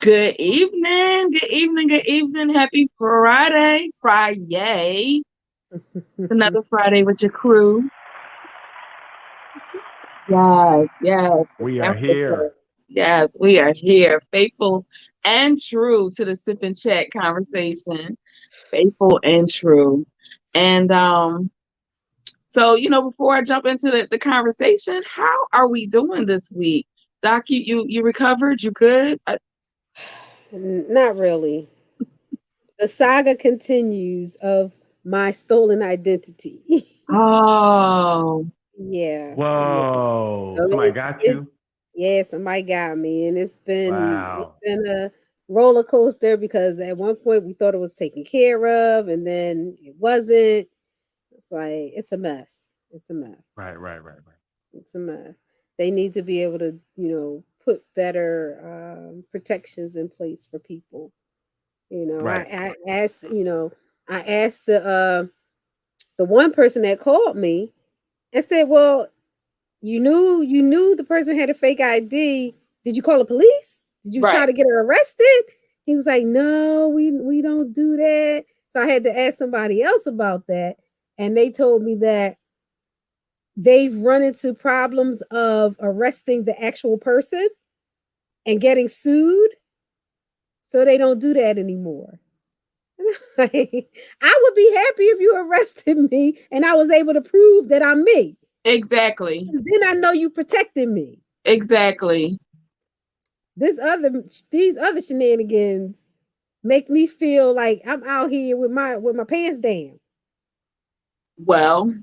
Good evening, good evening, good evening. Happy Friday, Friday. Another Friday with your crew. Yes, the We are sample here. place. Yes, we are here, faithful and true to the sip and chat conversation. Faithful and true. And so before I jump into the conversation, how are we doing this week? Doc, you recovered? You good? Not really. The saga continues of my stolen identity. Oh, Yeah. Whoa. So Somebody got it's you? yeah, somebody got me, and it's Wow. been a roller coaster because at one point we thought it was taken care of, and then it wasn't. It's like it's a mess. It's a mess. Right. It's a mess. They need to be able to, put better protections in place for people. Right. I asked the one person that called me and said, "Well, you knew the person had a fake ID. Did you call the police? Did you try right. to get her arrested?" He was like, "No, we don't do that." So I had to ask somebody else about that, and they told me that they've run into problems of arresting the actual person and getting sued, so they don't do that anymore. Like, I would be happy if you arrested me and I was able to prove that I'm me. Exactly. Then I know you protected me. Exactly. These other shenanigans make me feel like I'm out here with my pants down. Well,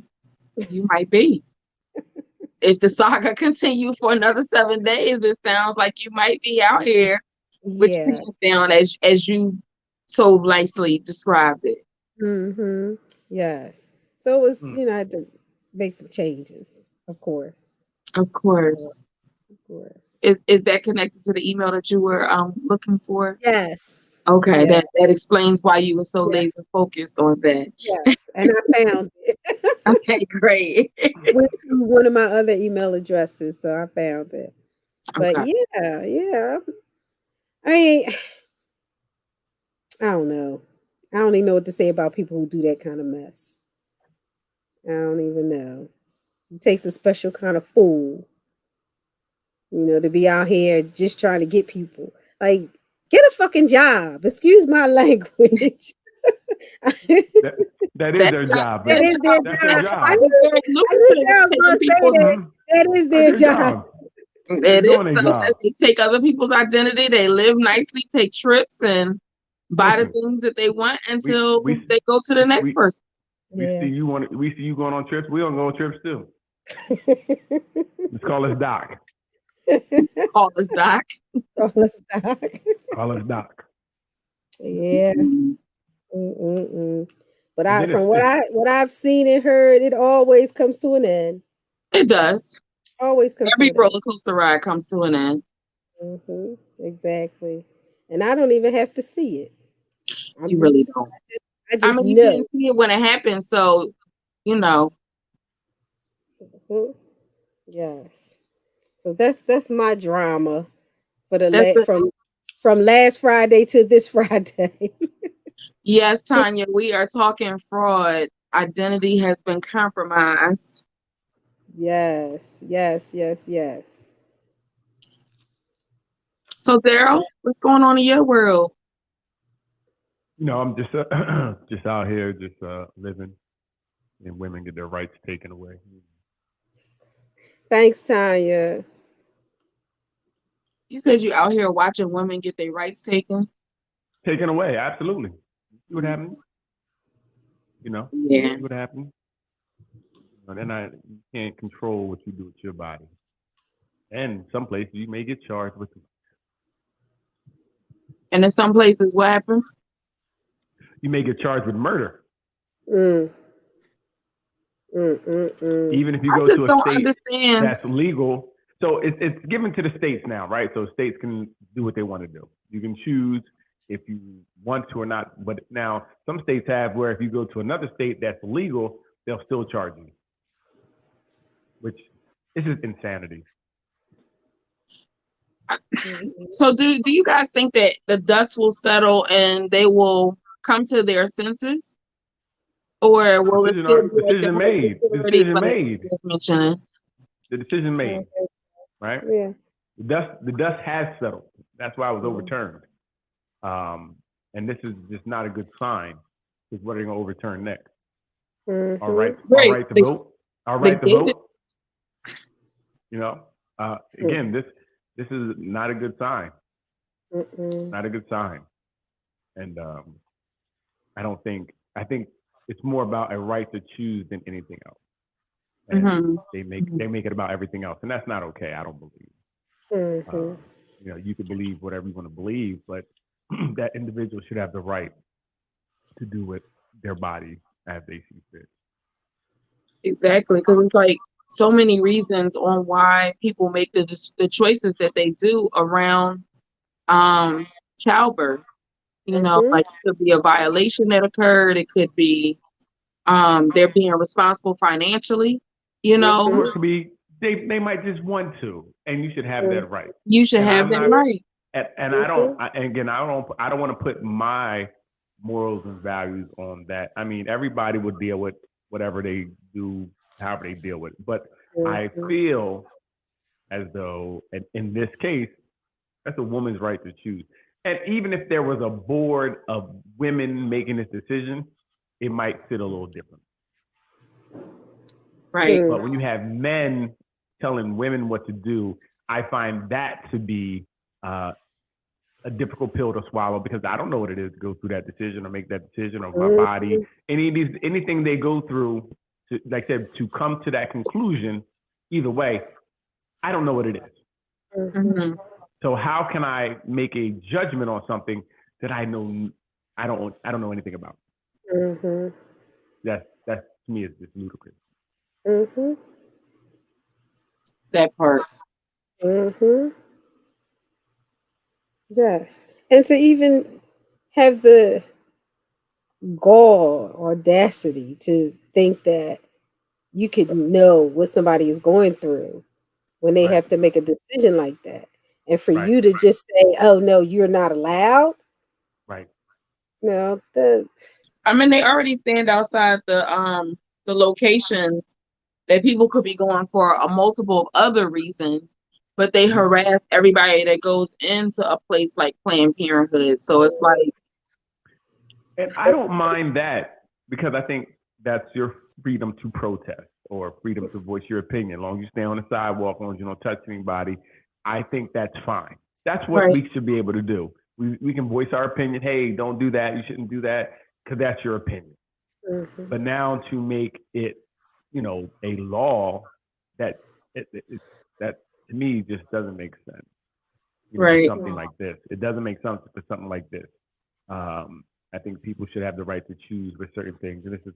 you might be. If the saga continue for another 7 days, it sounds like you might be out here with your Yeah. pants down as you so nicely described it. Mm-hmm. Yes. So it was, Mm. I had to make some changes, of course. Of Of course. course. Of course. Is that connected to the email that you were looking for? Yes. Okay, Yeah. that explains why you were so Yeah. laser focused on that. Yes. And I found it. Okay, great. Went to one of my other email addresses, so I found it. But Okay. yeah. I mean, I don't know. I don't even know what to say about people who do that kind of mess. I don't even know. It takes a special kind of fool, to be out here just trying to get people. Like, get a fucking job. Excuse my language. that That that is That their job, job. that is their job, That's their job. that I job job. is knew, very I knew lucrative. Sarah was Taking gonna say people's that. Hmm. That is That's their their job. job. They're It is doing their though. job. They take other people's identity, they live nicely, take trips, and buy the Listen, things that they want we until we they go to the next we person. see Yeah. you we see you going on trips. We don't go on trips too. Let's call us Doc. Call us Doc. All the stock. Call us Doc. Yeah. Mm-mm-mm. But And I, then from it's what I've seen and heard, it always comes to an end. It does. Always comes to Every an end. roller coaster ride comes to an end. Exactly. And I don't even have to see it. You I'm really just, don't. I I just mean, you know. can't see it when it happens, so you know. Mhm. Yes. So that's my drama for That's the from last Friday to this Friday. yes, Tanya. We are talking fraud. Identity has been compromised. Yes. So, Daryl, what's going on in your world? I'm just just out here just living, and women get their rights taken away. Thanks, Tanya. You said you out here watching women get their rights taken. Taken away, absolutely. See what happened? Yeah. See what happened? They're not. You can't control what you do with your body. And some places you may get charged with. And in some places, what happened? You may get charged with murder, Mm, mm. even if you I go just to a don't state understand. that's legal. So it's given to the states now, right? So states can do what they want to do. You can choose if you want to or not. But now some states have where if you go to another state that's legal, they'll still charge you, which this is insanity. So do you guys think that the dust will settle and they will come to their senses? Or will it still be like the Decision whole made. disparity Decision like made. you was mentioning? The decision made. Right. Yeah. The dust has settled. That's why it was overturned. And this is just not a good sign. Because what are they going to overturn next? Our right to vote. Our right to vote. You know. Again, this is not a good sign. Not a good sign. And I think it's more about a right to choose than anything else. And they make it about everything else, and that's not okay. I don't believe. You know, you can believe whatever you want to believe, but that individual should have the right to do with their body as they see fit. Exactly, because it's like so many reasons on why people make the choices that they do around childbirth. You know, like it could be a violation that occurred. It could be they're being responsible financially. You know, or it could be they might just want to, and you should have that right. You should have that right. And I don't want to put my morals and values on that. I mean, everybody would deal with whatever they do, however they deal with it. But I feel as though, in this case, that's a woman's right to choose. And even if there was a board of women making this decision, it might sit a little different. Right. But when you have men telling women what to do, I find that to be a difficult pill to swallow, because I don't know what it is to go through that decision or make that decision of my body. Anything they go through, to, like I said, to come to that conclusion, either way, I don't know what it is. So how can I make a judgment on something that I don't know anything about? That's to me is just ludicrous. That part. Yes. And to even have the gall or audacity to think that you could know what somebody is going through when they have to make a decision like that. And for you to just say, oh no, you're not allowed. Right. No, I mean, they already stand outside the locations that people could be going for a multiple other reasons, but they harass everybody that goes into a place like Planned Parenthood. So it's like, and I don't mind that, because I think that's your freedom to protest or freedom to voice your opinion. As long as you stay on the sidewalk, as long as you don't touch anybody, I think that's fine. That's what we should be able to do. We can voice our opinion. Hey, don't do that. You shouldn't do that, because that's your opinion. But now to make it, you know, a law, that to me just doesn't make sense. You know, something like this. It doesn't make sense for something like this. I think people should have the right to choose with certain things, and this is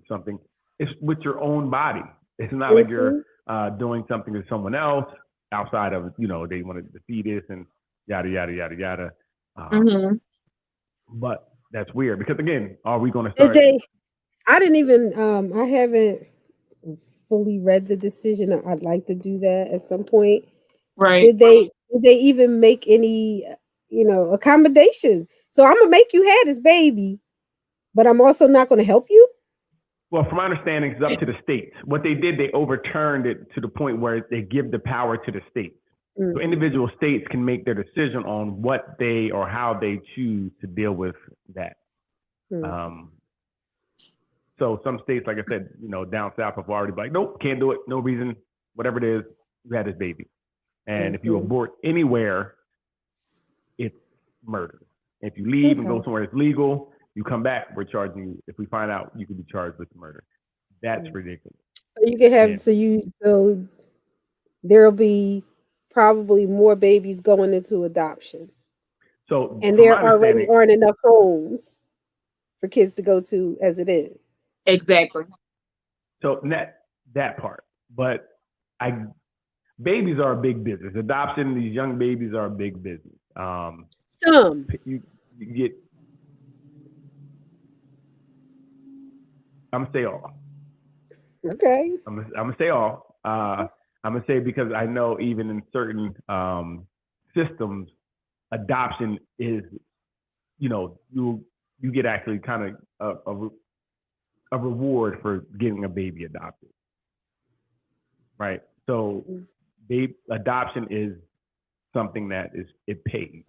something. It's with your own body. It's not like you're doing something to someone else outside of, you know, they wanted the fetus and yada yada yada yada. But that's weird, because again, are we going to start? I didn't even. I haven't fully read the decision. I'd like to do that at some point. Right. Did they even make any, you know, accommodations? So I'm gonna make you have this baby, but I'm also not going to help you. Well, from my understanding, it's up to the states. What they did, they overturned it to the point where they give the power to the states. So individual states can make their decision on what they or how they choose to deal with that. So some states, like I said, you know, down south have already been like, nope, can't do it. No reason, whatever it is, you had this baby. And if you abort anywhere, it's murder. If you leave and go somewhere that's legal, you come back, we're charging you. If we find out, you could be charged with murder. That's ridiculous. So you can have, so there'll be probably more babies going into adoption. So, and there already aren't enough homes for kids to go to as it is. Exactly. So that part, but babies are a big business. Adoption, these young babies are a big business. Some you get. I'm gonna say all. Okay. I'm gonna say all. I'm gonna say, because I know even in certain systems, adoption is, you get actually kind of a reward for getting a baby adopted, right? So adoption is something that it pays.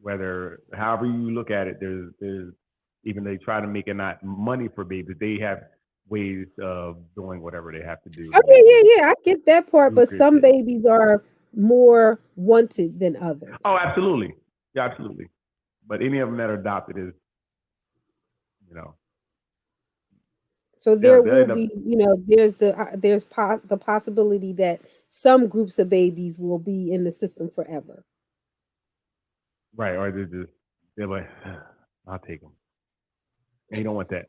Whether however you look at it, there's even they try to make it not money for babies, they have ways of doing whatever they have to do. Okay, yeah, I get that part, but some babies are more wanted than others. Oh, absolutely. Yeah, absolutely. But any of them that are adopted is, So there will be, there's the possibility that some groups of babies will be in the system forever. Right, or they're like, I'll take them. And you don't want that.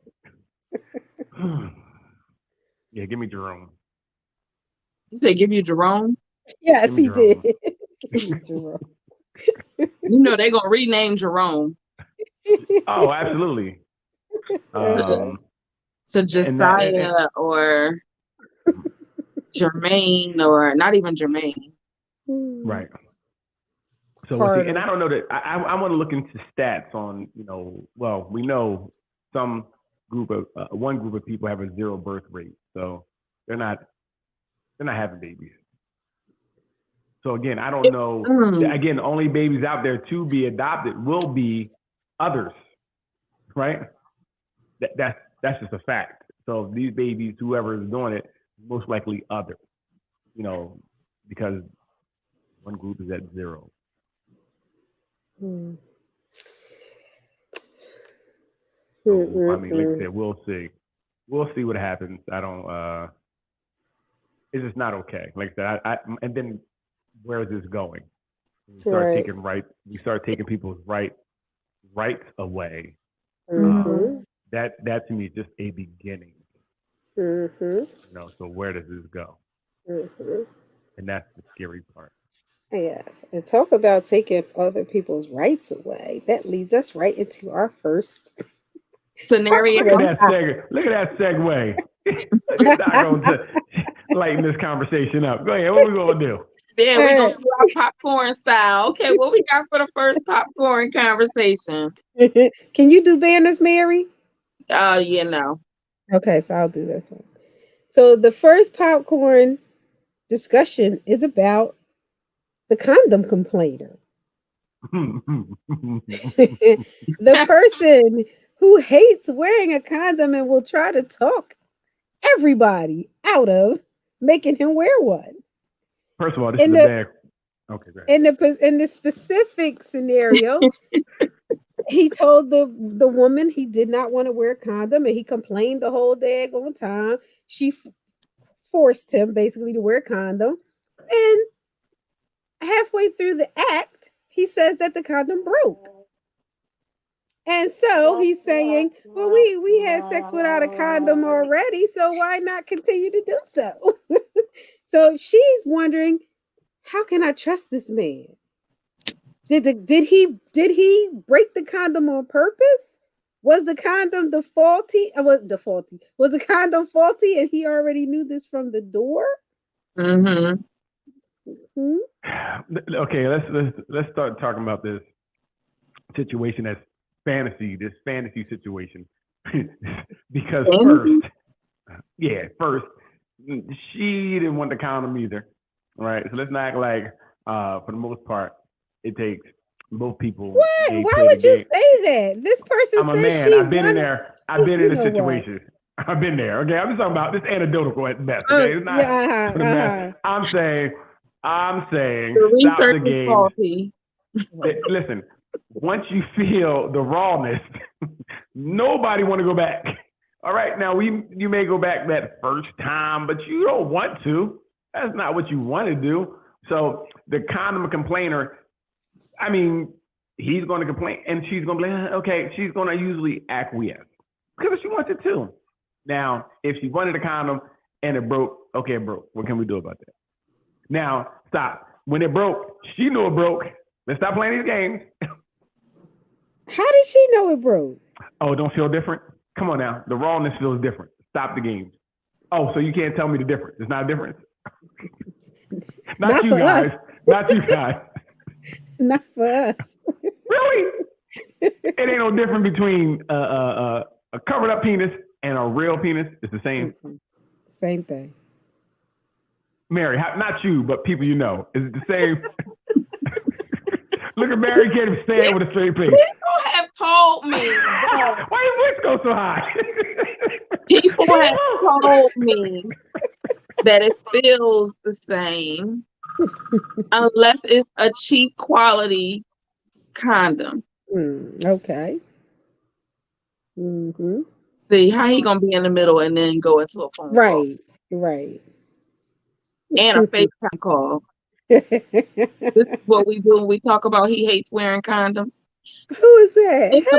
Yeah, give me Jerome. You say give you Jerome? Yes, he did. Give me Jerome. They're gonna rename Jerome. Oh, absolutely. To Josiah or Jermaine, or not even Jermaine. Right. So, and I don't know that I want to look into stats on, well, we know some one group of people have a 0 birth rate, so they're not having babies. So again, I don't know. Again, the only babies out there to be adopted will be others, right? That's just a fact. So these babies, whoever is doing it, most likely others, because one group is at 0. I mean, like I said, we'll see. We'll see what happens. I don't. It's just not okay. Like I said, and then where is this going? We start taking people's rights away. That to me is just a beginning. So where does this go? And that's the scary part. Yes, and talk about taking other people's rights away. That leads us right into our first scenario. Look at that segue. It's not going to lighten this conversation up. Go ahead. What are we going to do? Yeah, we're going to do our popcorn style. Okay, what we got for the first popcorn conversation? Can you do banners, Mary? No. Okay, so I'll do this one. So the first popcorn discussion is about the condom complainer. The person who hates wearing a condom and will try to talk everybody out of making him wear one. First of all, this is a bad. Okay, great. In the specific scenario, he told the woman he did not want to wear a condom, and he complained the whole daggone time. She forced him basically to wear a condom, and halfway through the act, he says that the condom broke. And so he's saying, well, we had sex without a condom already, so why not continue to do so? So she's wondering, how can I trust this man? Did he break the condom on purpose? Was the condom faulty? Was the condom faulty and he already knew this from the door? Okay, let's start talking about this situation as this fantasy situation. Because first, she didn't want the condom either. Right? So let's not act like for the most part it takes both people. What? Why would you say that? This person I'm a man. I've been in there. I've been in this situation. I've been there. Okay, I'm just talking about this anecdotal at best. Okay, it's not. I'm saying. The research is faulty. Listen, once you feel the rawness, nobody want to go back. All right, now you may go back that first time, but you don't want to. That's not what you want to do. So the condom complainer, I mean, he's going to complain, and she's going to be like, okay, she's going to usually acquiesce because she wants it too. Now, if she wanted a condom and it broke, okay, it broke. What can we do about that? Now, stop. When it broke, she knew it broke. Let's stop playing these games. How did she know it broke? Oh, don't feel different? Come on now. The rawness feels different. Stop the games. Oh, so you can't tell me the difference. It's not a difference? Not you guys. Not you guys. Not for us. Really? It ain't no different between a covered up penis and a real penis. It's the same. Same thing. Mary, not you, but people you know. Is it the same? Look at Mary, can't even stand with a straight face. People have told me that. Why your voice go so high? People have told me that it feels the same unless it's a cheap quality condom. Okay. Mm-hmm. See, how he gonna be in the middle and then go into a phone call? Right. And a FaceTime call. This is what we do when we talk about he hates wearing condoms. Who is that? It's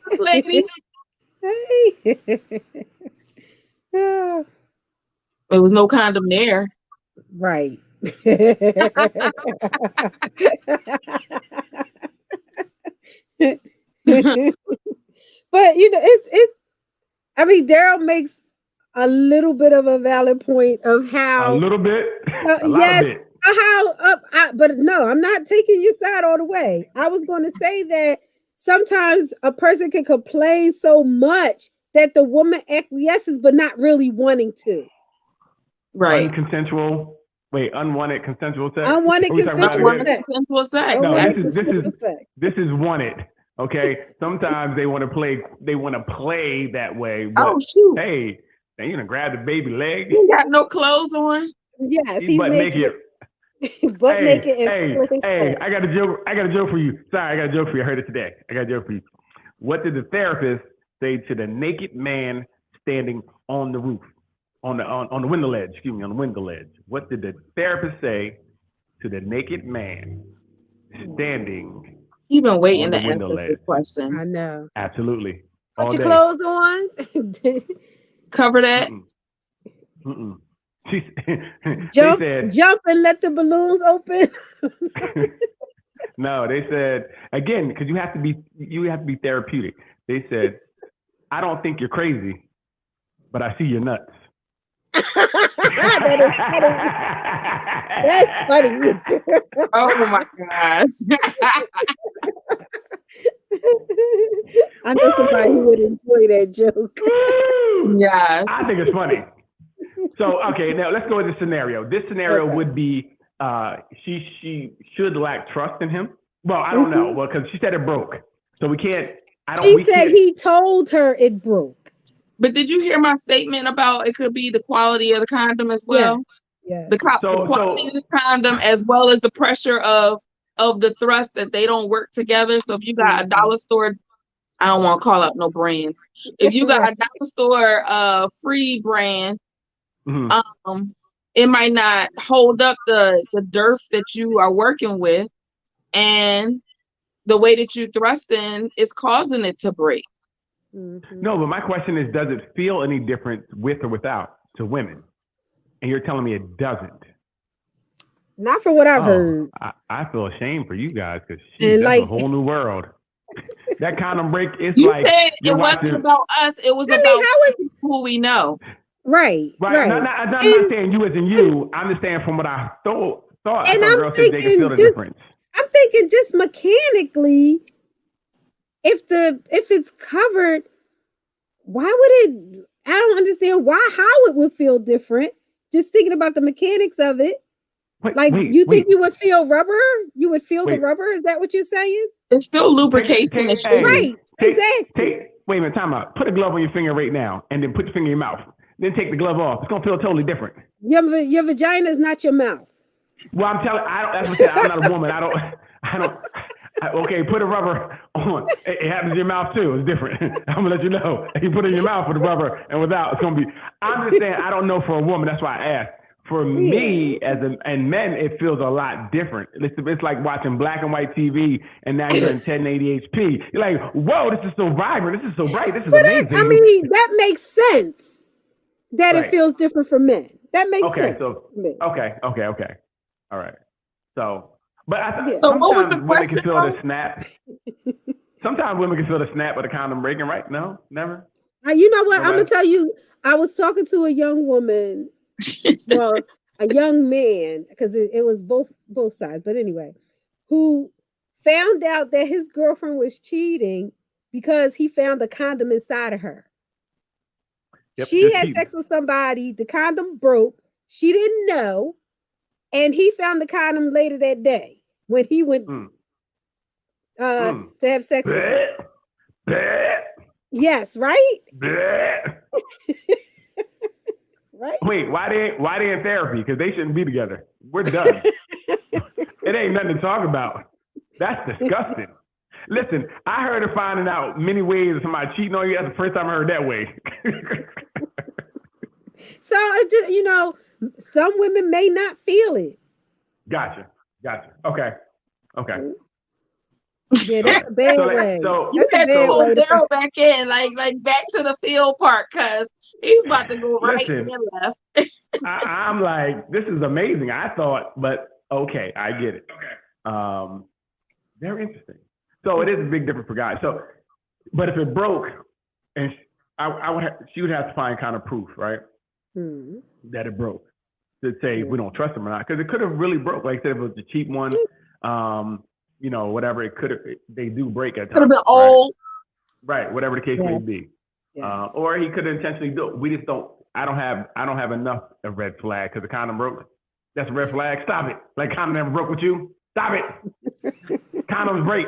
the lady. Hey. Yeah. There was no condom there. Right. But it's I mean, Daryl makes a little bit of a valid point of how a little bit, a lot yes, of it. But no, I'm not taking your side all the way. I was going to say that sometimes a person can complain so much that the woman acquiesces, but not really wanting to. Right. Unconsensual. Wait, unwanted consensual sex. Unwanted consensual sex. Consensual sex. No, Sex. this is wanted. Okay. Sometimes they want to play that way. But, Oh shoot! hey, then you gonna grab the baby leg. He got no clothes on. Yes, he's butt naked. Butt naked. Hey! I got a joke for you. Sorry, I got a joke for you. I heard it today. I got a joke for you. What did the therapist say to the naked man standing on the roof, on the window ledge? Excuse me, on the window ledge. What did the therapist say to the naked man standing? You've been waiting to on the window answer this ledge? question. I know. Absolutely. Put All your day. clothes on. Cover that. Mm-mm. Jump, They said, jump, and let the balloons open. no, they said again because you have to be therapeutic. They said, I don't think you're crazy, but I see your nuts. That is funny. That's funny. Oh my gosh. I know somebody who would enjoy that joke. Yes. I think it's funny. So, okay, now let's go with the scenario. This scenario would be she should lack trust in him. Well, I don't know. Well, because she said it broke. So we can't. She said he told her it broke. But did you hear my statement about it could be the quality of the condom as well? Yes. The quality of the condom as well as the pressure of the thrust that they don't work together. So if you got a dollar store, I don't want to call out no brands. If you got a dollar store free brand, it might not hold up the dearth that you are working with, and the way that you thrust in is causing it to break. No, but my question is, does it feel any different with or without to women? And you're telling me it doesn't. Not for what I've heard. I feel ashamed for you guys because that's a whole new world. That condom break is you like said it wasn't about us. It was about who we know. Right. I'm not saying you as in you. I'm just saying from what I thought. And I'm thinking, they could feel the difference. I'm thinking just mechanically, if it's covered, why would it? I don't understand how it would feel different. Just thinking about the mechanics of it. You think you would feel rubber? You would feel the rubber? Is that what you're saying? It's still lubrication. Right. Exactly. Wait a minute, time out. Put a glove on your finger right now and then put your finger in your mouth. Then take the glove off. It's gonna feel totally different. Your vagina is not your mouth. Well, I'm telling. That's what I said. I'm not a woman. I don't. Okay, put a rubber on. It happens in your mouth too. It's different. I'm gonna let you know. You put it in your mouth with the rubber and without, it's gonna be. I'm just saying. I don't know for a woman. That's why I asked. For me, and men, it feels a lot different. It's like watching black and white TV, and now you're in 1080 HP. You're like, whoa, this is so vibrant. This is so bright. This is amazing. I mean, that makes sense. That it feels different for men. That makes sense. Okay. All right. So, but sometimes women can feel the snap. Sometimes women can feel the snap of the condom breaking, right? No, never. You know what? I'm gonna tell you. I was talking to a young woman, well, a young man, because it was both sides. But anyway, who found out that his girlfriend was cheating because he found a condom inside of her. Yep, She just had cheating. sex with somebody, the condom broke, she didn't know, and he found the condom later that day when he went to have sex with her. Yes, right? Right? Wait, why they in therapy? Because they shouldn't be together. We're done. It ain't nothing to talk about. That's disgusting. Listen, I heard of finding out many ways of somebody cheating on you. That's the first time I heard that way. So, you know, some women may not feel it. Gotcha. Okay. Yeah, that's a bad way. So You That's a had to bad pull way to Daryl back in, like back to the field part, because he's about to go right Listen, and left. I'm like, this is amazing. I thought, but okay, I get it. Okay. Very interesting. So it is a big difference for guys. So, but if it broke, and she would have to find kind of proof, right? That it broke to say if we don't trust him or not, because it could have really broke. Like I said, if it was a cheap one, you know, whatever, it could have. They do break at times. Could have been old. Right, whatever the case may be. Yes. Or he could intentionally do it. We just don't. I don't have enough of red flag because the condom broke. That's a red flag. Stop it. Like condom never broke with you. Stop it. Condoms break.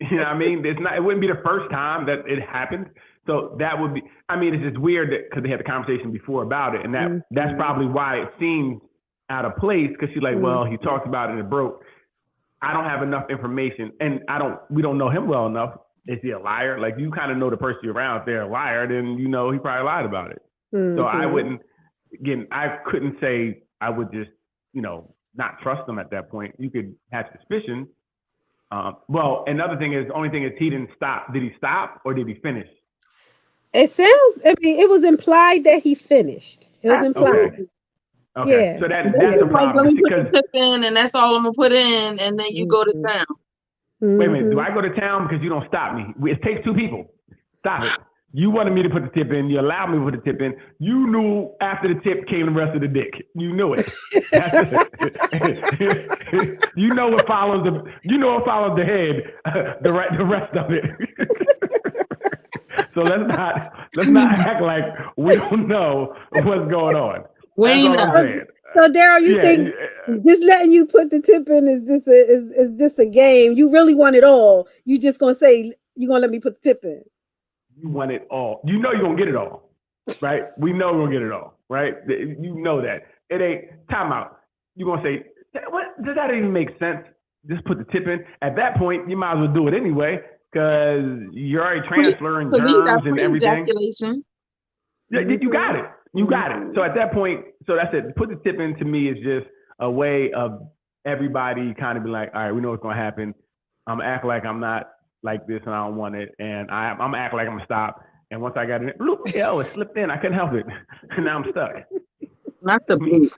You know what I mean? It's not. It wouldn't be the first time that it happened. So that would be. I mean, it's just weird that because they had the conversation before about it, and that's probably why it seems out of place. Because she's like, well, he talked about it and it broke. I don't have enough information, and we don't know him well enough. Is he a liar? Like, you kind of know the person you're around. If they're a liar, then you know he probably lied about it. So I wouldn't. Again, I couldn't say I would just, you know, not trust them at that point. You could have suspicion. Well, another thing is, the only thing is he didn't stop. Did he stop or did he finish? It sounds. I mean, it was implied that he finished. It was implied. Okay. Yeah. So that's It's the like, problem. let me put the tip in, and that's all I'm gonna put in, and then you go to town. Wait a minute. Do I go to town because you don't stop me? It takes two people. Stop it. You wanted me to put the tip in. You allowed me to put the tip in. You knew after the tip came the rest of the dick. You knew it. You know what follows the head. The rest of it. So let's not act like we don't know what's going on. We That's all I'm know. saying. So Daryl, you think just letting you put the tip in is just a game? You really want it all? You just gonna say you're gonna let me put the tip in? You want it all. You know you're gonna get it all, right? We know we're gonna get it all, right? You know that. It ain't timeout. You're gonna say, what does that even make sense? Just put the tip in. At that point, you might as well do it anyway, because you're already transferring germs and everything. Yeah, you got it. You got it. So at that point, so that's it. Put the tip in to me is just a way of everybody kind of be like, all right, we know what's gonna happen. I'm acting like I'm not like this and I don't want it, and I'm acting like I'm gonna stop. And once I got it, it slipped in. I couldn't help it, and now I'm stuck. Not the blue.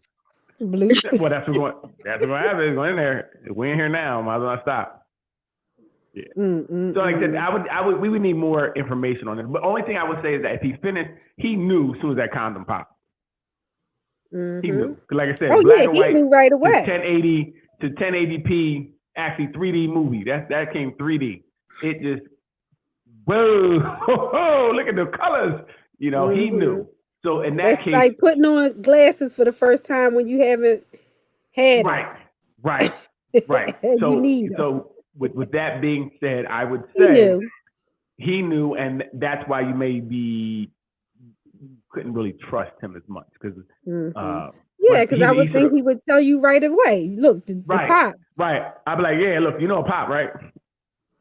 Well, that's what's gonna happen. It's going in there. We're in here now. Might as well stop. Yeah. So like I said, we would need more information on this. But the only thing I would say is that if he finished, he knew as soon as that condom popped. He knew. Like I said, black and white, he knew right away. 1080 to 1080p, actually 3D movie. That came 3D. It just, whoa, look at the colors. You know, he knew. So in that case, like putting on glasses for the first time when you haven't had right. So with that being said, I would say he knew, and that's why you couldn't really trust him as much because because I would think he would tell you right away. Look, the pop. Right. I'd be like, yeah, look, you know a pop, right?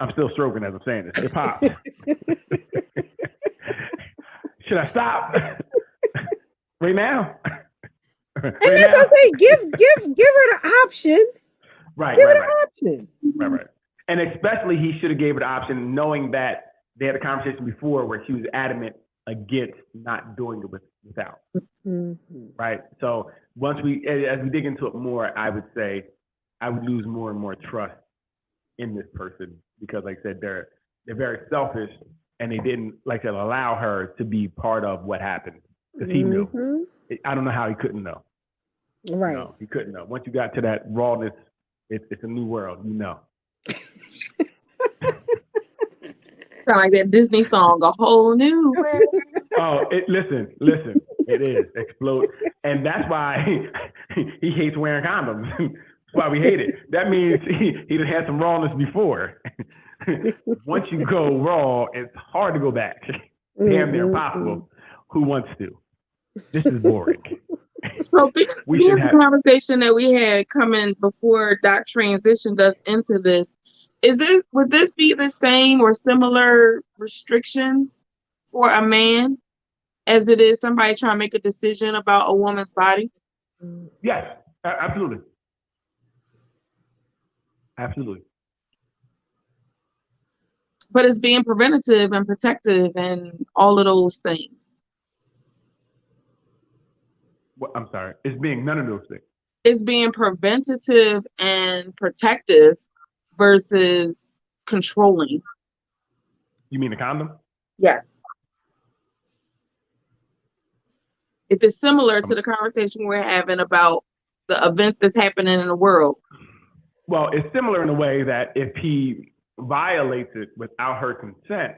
I'm still stroking as I'm saying this. It popped. Should I stop? Right now? And that's what I say. Give her the option. Right. Give her the option. Right. And especially he should have gave her the option knowing that they had a conversation before where she was adamant against not doing it without. Right. So as we dig into it more, I would say I would lose more and more trust in this person because, like I said, they're very selfish and they didn't, like I said, allow her to be part of what happened because he knew. I don't know how he couldn't know. Right. No, he couldn't know. Once you got to that rawness It's a new world, you know. Sound like that Disney song, A Whole New World. Oh, listen, it is explode, and that's why he hates wearing condoms. That's why we hate it. That means he done had some rawness before. Once you go raw, it's hard to go back. Damn near impossible. Who wants to? This is boring. So being the conversation that we had coming before Doc transitioned us into this, would this be the same or similar restrictions for a man as it is somebody trying to make a decision about a woman's body? Yes, absolutely. Absolutely. But it's being preventative and protective and all of those things. Well, I'm sorry. It's being none of those things. It's being preventative and protective versus controlling. You mean the condom? Yes. If it's similar to the conversation we're having about the events that's happening in the world. Well, it's similar in a way that if he violates it without her consent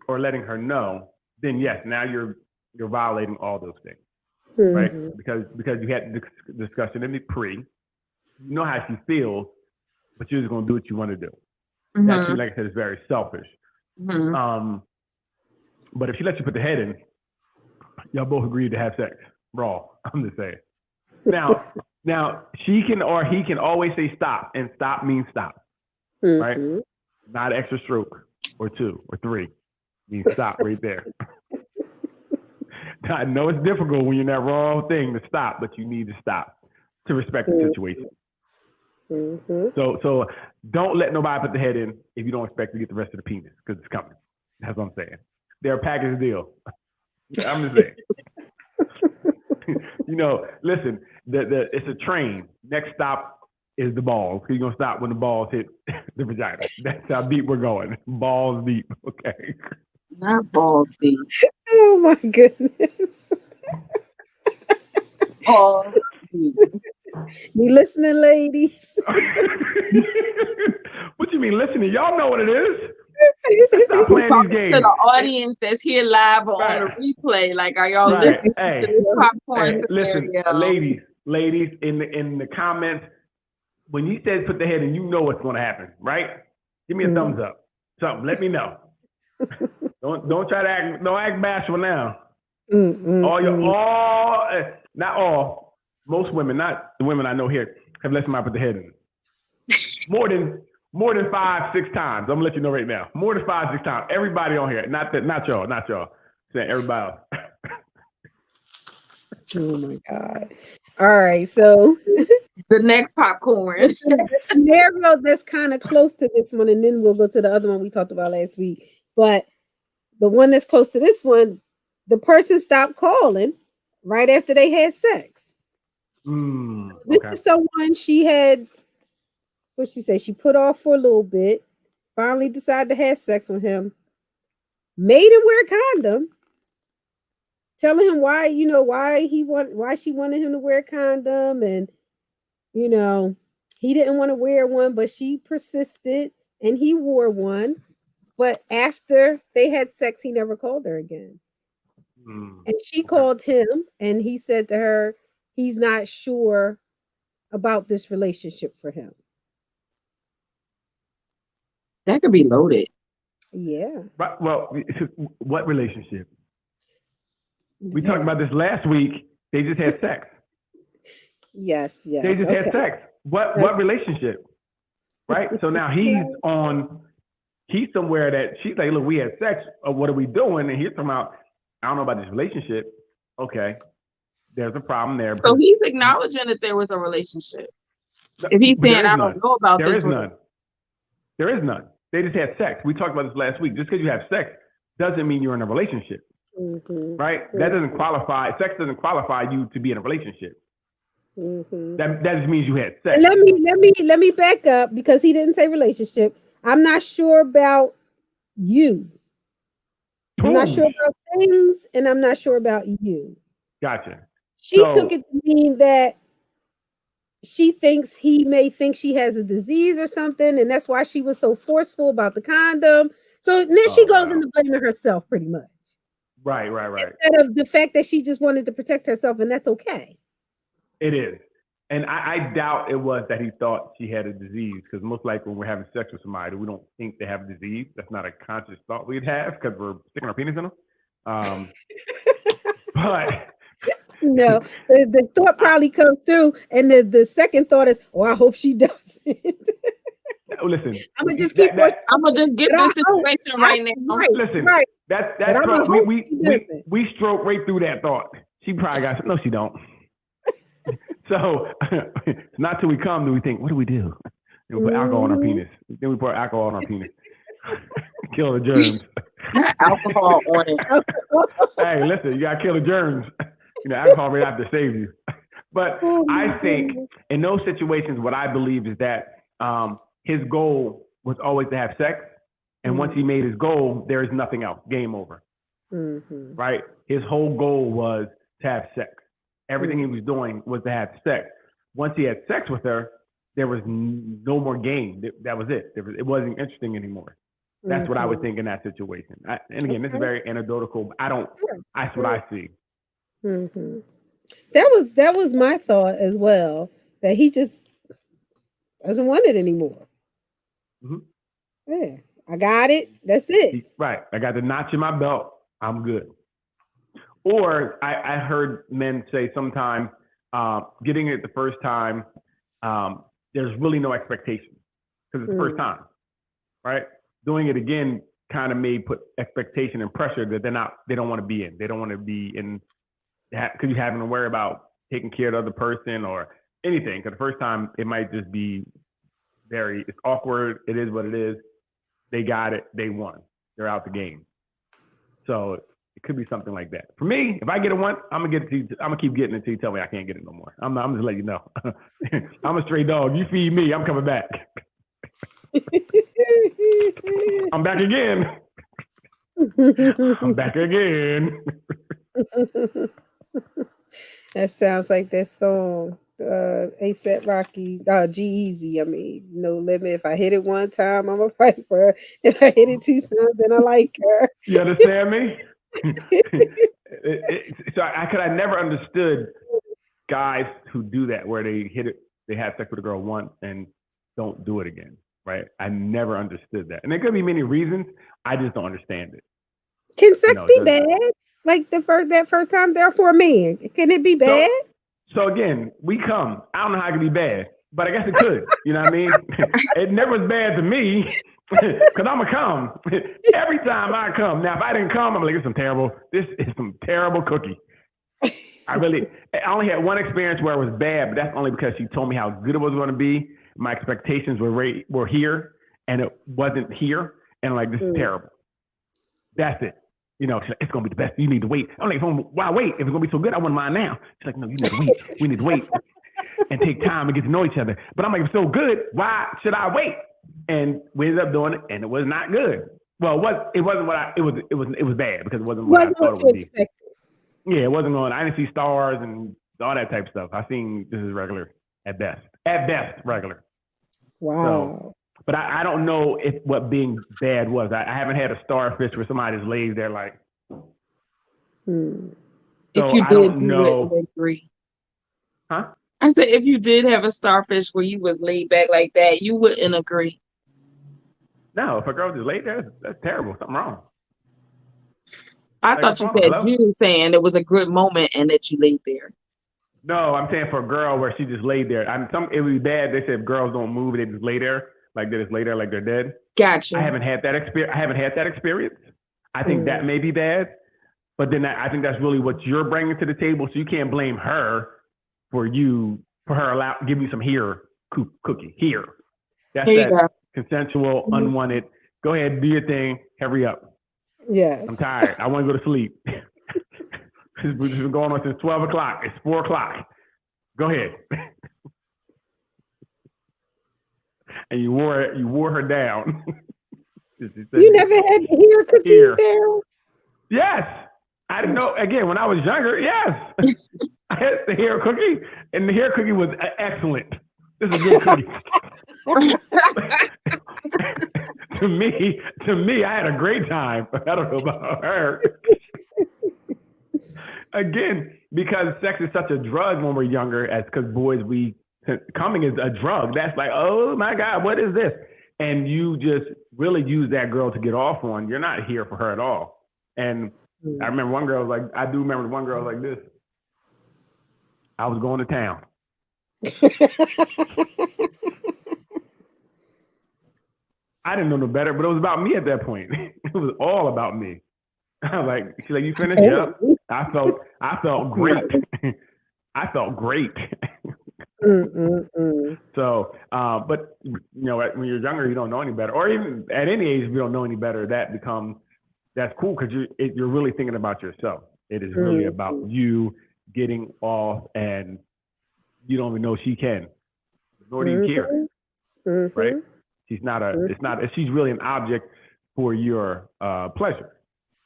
or letting her know, then yes, now you're violating all those things, right? Because you had the discussion in the pre, you know how she feels, but you're just gonna do what you want to do. That, like I said, is very selfish. But if she lets you put the head in, y'all both agreed to have sex raw. I'm just saying. Now she can or he can always say stop, and stop means stop, right? Not an extra stroke or two or three. Means stop right there. I know it's difficult when you're in that raw thing to stop, but you need to stop to respect the situation. So don't let nobody put the head in if you don't expect to get the rest of the penis, because it's coming. That's what I'm saying. They're a package deal. I'm just saying. Listen, it's a train. Next stop is the balls. You're gonna stop when the balls hit the vagina. That's how deep we're going. Balls deep. Okay. Not balls deep. Oh my goodness. Balls deep. You listening, ladies? What you mean listening? Y'all know what it is. Stop playing these games. To the audience that's here live or on the replay, like, are y'all listening to this popcorn listen, ladies, in the comments, when you said put the head in, you know what's going to happen, right? Give me a thumbs up, something. Let me know. Don't try to act bashful now. Not all, most women, not the women I know here, have let somebody put the head in. More than 5-6 times. I'm gonna let you know right now. More than 5-6 times. Everybody on here. Not y'all. Saying everybody else. Oh my God. All right. So the next popcorn. The scenario that's kind of close to this one, and then we'll go to the other one we talked about last week. But the one that's close to this one, the person stopped calling right after they had sex. This is someone she had. What she said, she put off for a little bit, finally decided to have sex with him, made him wear a condom, telling him why she wanted him to wear a condom, and he didn't want to wear one, but she persisted and he wore one. But after they had sex, he never called her again. And she called him, and he said to her he's not sure about this relationship for him. That could be loaded. Yeah. Well, what relationship? We talked about this last week. They just had sex. Yes. They just had sex. What relationship? Right? So now he's somewhere that she's like, look, we had sex. What are we doing? And he's talking about, I don't know about this relationship. Okay. There's a problem there. So he's acknowledging that there was a relationship. If he's saying, I don't know about this. There is none. There is none. They just had sex. We talked about this last week. Just because you have sex doesn't mean you're in a relationship, right? That doesn't qualify. Sex doesn't qualify you to be in a relationship. That just means you had sex. Let me back up, because he didn't say relationship. I'm not sure about you. I'm not sure about things, and I'm not sure about you. Gotcha. She took it to mean that she thinks he may think she has a disease or something, and that's why she was so forceful about the condom. So then she Oh, goes wow. into blaming herself pretty much. Right. Instead of the fact that she just wanted to protect herself, and that's okay. It is. And I doubt it was that he thought she had a disease, because most likely when we're having sex with somebody, we don't think they have a disease. That's not a conscious thought we'd have because we're sticking our penis in them. But No, the thought probably comes through, and the second thought is, "Oh, I hope she doesn't." listen, I'm gonna just keep. I'm gonna just get this situation right now. Listen, right. That's we stroke right through that thought. She probably got no, she don't. So it's not till we come do we think, what do we do? And we put alcohol on our penis. Then we pour alcohol on our penis. Kill the germs. Alcohol on it. Hey, listen, you gotta kill the germs. Alcohol right after saves you. But I think in those situations, what I believe is that his goal was always to have sex. And once he made his goal, there is nothing else. Game over. Right? His whole goal was to have sex. Everything he was doing was to have sex. Once he had sex with her, there was no more game. That was it. It wasn't interesting anymore. That's what I would think in that situation. And again, this is very anecdotal. That's what I see. That was my thought as well. That he just doesn't want it anymore. Yeah, I got it. That's it. Right. I got the notch in my belt. I'm good. Or I heard men say sometimes getting it the first time, there's really no expectation because it's the first time, right? Doing it again kind of may put expectation and pressure that they don't want to be in. They don't want to be in because you're having to worry about taking care of the other person or anything. Because the first time it might just be it's awkward. It is what it is. They got it. They won. They're out the game. So it could be something like that. For me, if I get it once, I'm gonna keep getting it until you tell me I can't get it no more. I'm just letting you know. I'm a stray dog. You feed me, I'm coming back. I'm back again. I'm back again. That sounds like that song. A$AP Rocky, G-Eazy. I mean, No Limit. If I hit it one time, I'm a fight for her. If I hit it 2 times, then I like her. You understand me? I never understood guys who do that, where they have sex with a girl once and don't do it again, right? I never understood that. And there could be many reasons. I just don't understand it. Can sex be bad? Like that first time there for a man? Can it be bad? So again, we come. I don't know how it could be bad, but I guess it could. You know what I mean? It never was bad to me because I'm a come. Every time I come. Now, if I didn't come, I'm like, this is some terrible cookie. I only had one experience where it was bad, but that's only because she told me how good it was going to be. My expectations were here, and it wasn't here. And I'm like, this is terrible. That's it. She's like, it's going to be the best. You need to wait. I'm like, why wait? If it's going to be so good, I wouldn't mind now. She's like, no, you need to wait. We need to wait and take time and get to know each other. But I'm like, it's so good. Why should I wait? And we ended up doing it, and it was not good. Well, it wasn't what it was bad because it wasn't what I thought it would be. Yeah, it wasn't going. I didn't see stars and all that type of stuff. I seen this is regular at best. At best, regular. Wow. But I don't know what being bad was. I haven't had a starfish where somebody just lays there like. So if you did, you would agree. Huh? I said if you did have a starfish where you was laid back like that, you wouldn't agree. No, if a girl just laid there, that's terrible. Something wrong. I thought you said you were saying it was a good moment and that you laid there. No, I'm saying for a girl where she just laid there. It would be bad. They said girls don't move; they just lay there. Like they just lay there like they're dead. Gotcha. I haven't had that experience. I think that may be bad, but then I think that's really what you're bringing to the table. So you can't blame her for her give you some cookie here. That's that consensual, unwanted. Go ahead, do your thing. Hurry up. Yes. I'm tired. I want to go to sleep. We've been going on since 12 o'clock. It's 4 o'clock. Go ahead. And you wore her down. You never had here cookies there? Yes. I didn't know. Again, when I was younger, yes. I had the hair cookie, and the hair cookie was excellent. This is a good cookie. to me, I had a great time. I don't know about her. Again, because sex is such a drug when we're younger, as because boys, coming is a drug. That's like, oh my God, what is this? And you just really use that girl to get off on. You're not here for her at all. And I remember one girl was like, I do remember one girl was like this. I was going to town. I didn't know no better, but it was about me at that point. It was all about me. I was like, she's like, you finished? Yep. I felt great. I felt great. So, but you know, when you're younger, you don't know any better, or even at any age, if you don't know any better, that's cool because you're really thinking about yourself. It is really about you getting off, and you don't even know she can, nor do you care, right? She's she's really an object for your pleasure,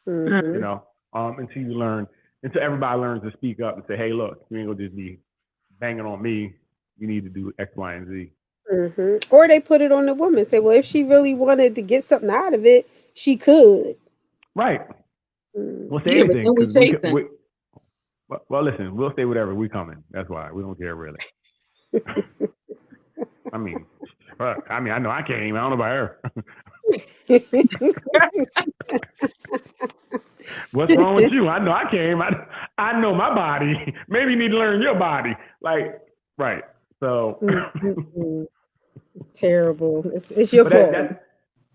you know, until everybody learns to speak up and say, hey, look, you ain't gonna just be banging on me. You need to do X, Y, and Z. Or they put it on the woman. Say, well, if she really wanted to get something out of it, she could. Right. We'll say anything. Well, listen, we'll say whatever. We coming. That's why we don't care really. I mean, fuck. I mean, I know I can't even. I don't know about her. What's wrong with you? I know I can't. I know my body. Maybe you need to learn your body. Like, right. So terrible. It's your fault.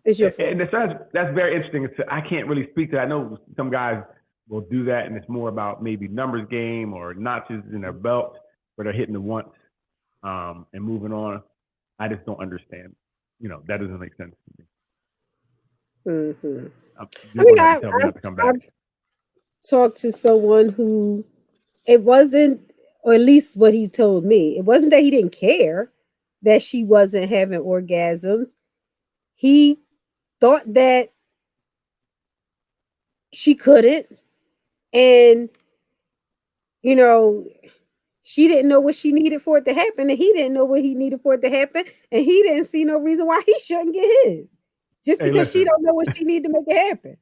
It's your fault. And that's very interesting. I can't really speak to that. I know some guys will do that, and it's more about maybe numbers game or notches in their belt where they're hitting it once and moving on. I just don't understand. You know, that doesn't make sense to me. I've talked to someone who it wasn't, or at least what he told me, it wasn't that he didn't care that she wasn't having orgasms. He thought that she couldn't. And, you know, she didn't know what she needed for it to happen. And he didn't know what he needed for it to happen. And he didn't see no reason why he shouldn't get his. Just because she don't know what she needs to make it happen.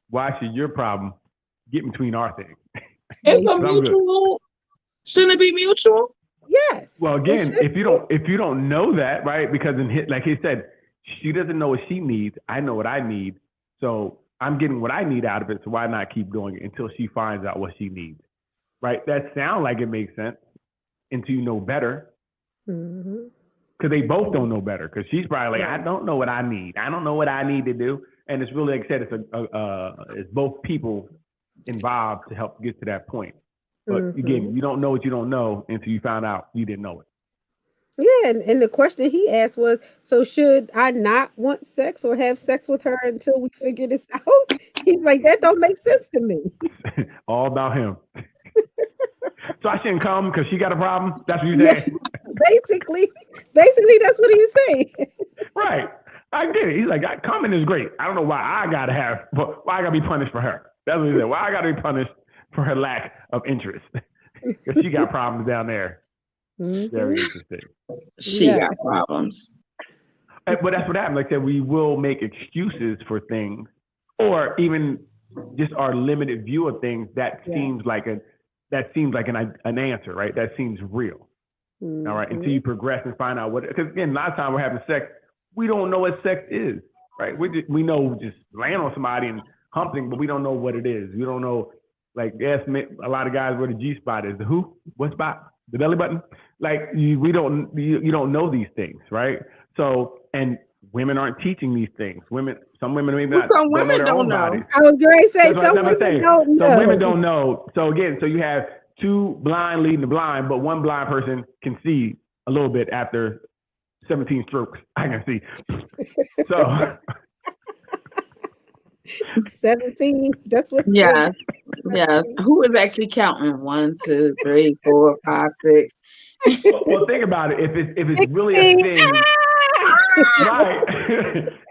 Why should your problem get between our thing? It's a mutual. Shouldn't it be mutual? Yes. Well, again, if you don't know that, right? Because like he said, she doesn't know what she needs. I know what I need. So I'm getting what I need out of it. So why not keep doing it until she finds out what she needs? Right? That sounds like it makes sense until you know better. Because they both don't know better. Because she's probably like, I don't know what I need. I don't know what I need to do. And it's really, like I said, it's both people involved to help get to that point. But again, you don't know what you don't know until you found out you didn't know it. Yeah, and the question he asked was, so should I not want sex or have sex with her until we figure this out? He's like, that don't make sense to me. All about him. So I shouldn't come because she got a problem? That's what you saying? Basically, that's what he's saying. Right. I get it. He's like, coming is great. I don't know why I got to be punished for her. That's what he said. Why I got to be punished for her lack of interest? Because she got problems down there. Very interesting. She got problems. But that's what happened. Like I said, we will make excuses for things, or even just our limited view of things that seems like an answer, right? That seems real. All right. Until you progress and find out what, because again, a lot of times we're having sex, we don't know what sex is, right? We know just laying on somebody and humping, but we don't know what it is. We don't know, like, yes, a lot of guys where the G spot is. The who? What spot? The belly button? Like, you don't know these things, right? So, and women aren't teaching these things. Some women maybe not. Some women don't know. I was going to say some women don't know. Some women don't know. So again, so you have two blind leading the blind, but one blind person can see a little bit after 17 strokes. I can see. So 17. That's what. Yeah. Who is actually counting? 1, 2, 3, 4, 5, 6. Well, think about it. If it's really a thing, right?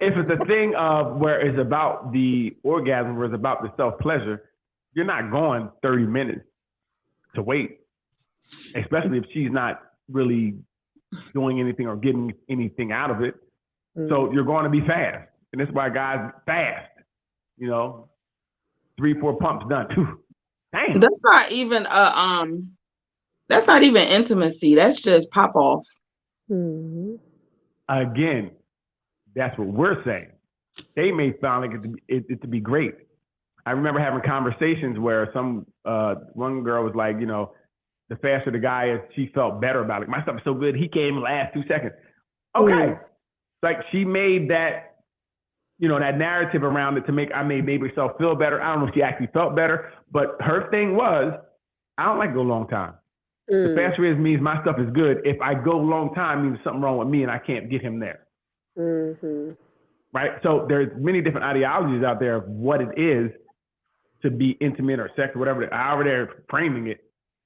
If it's a thing of where it's about the orgasm, where it's about the self pleasure, you're not going 30 minutes to wait. especially if she's not really doing anything or getting anything out of it. So you're going to be fast. And that's why guys fast, 3-4 pumps done. Damn. That's not even that's not even intimacy. That's just pop off. Mm-hmm. Again, that's what we're saying. They may find it to be great. I remember having conversations where one girl was like, the faster the guy is, she felt better about it. My stuff is so good, he came last 2 seconds. Okay. Like she made that, that narrative around it to make herself feel better. I don't know if she actually felt better, but her thing was, I don't like to go a long time. The faster it is means my stuff is good. If I go a long time, means something wrong with me and I can't get him there. Mm-hmm. Right? So there's many different ideologies out there of what it is to be intimate or sex or whatever, however they're framing it.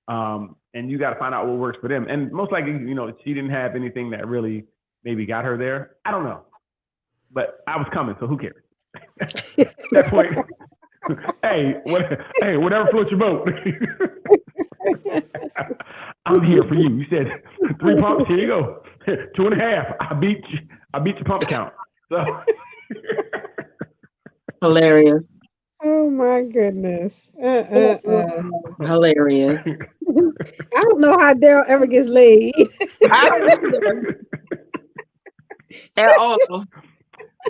And you got to find out what works for them. And most likely, she didn't have anything that really maybe got her there. I don't know. But I was coming, so who cares? At that point, whatever floats your boat. I'm here for you. You said 3 pumps. Here you go. 2.5. I beat your pump count. So Hilarious. Oh my goodness. Hilarious. I don't know how Daryl ever gets laid. I don't either. At all.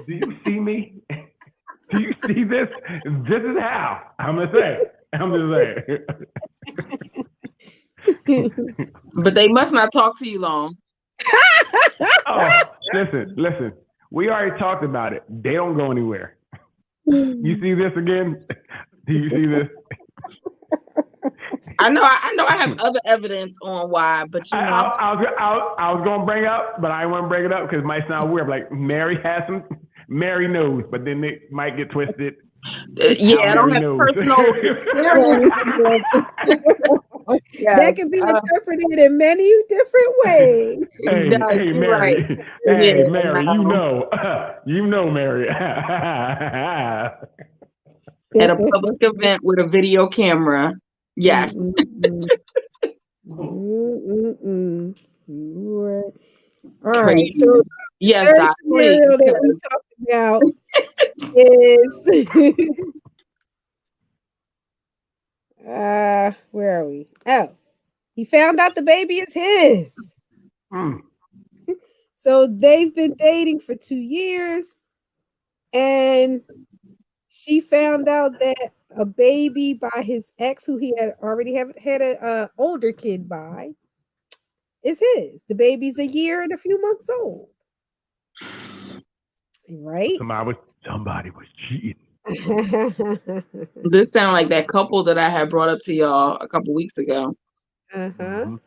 Do you see me? Do you see this? This is how. I'm just saying. But they must not talk to you long. Oh, listen. We already talked about it. They don't go anywhere. You see this again? Do you see this? I know I have other evidence on why, but I was gonna bring up, but I didn't want to bring it up because it might sound weird. Like Mary knows, but then it might get twisted. I don't have personal experience. That can be interpreted in many different ways. Hey, Mary. Right. Hey, Mary, you know, Mary. At a public event with a video camera. Yes. All right. So yes, the scenario that we talked about is where are we? Oh, he found out the baby is his. So they've been dating for 2 years, and she found out that a baby by his ex, who he had already had an older kid by, is his. The baby's a year and a few months old. Right? Somebody was cheating. This sounds like that couple that I had brought up to y'all a couple weeks ago. Mm-hmm.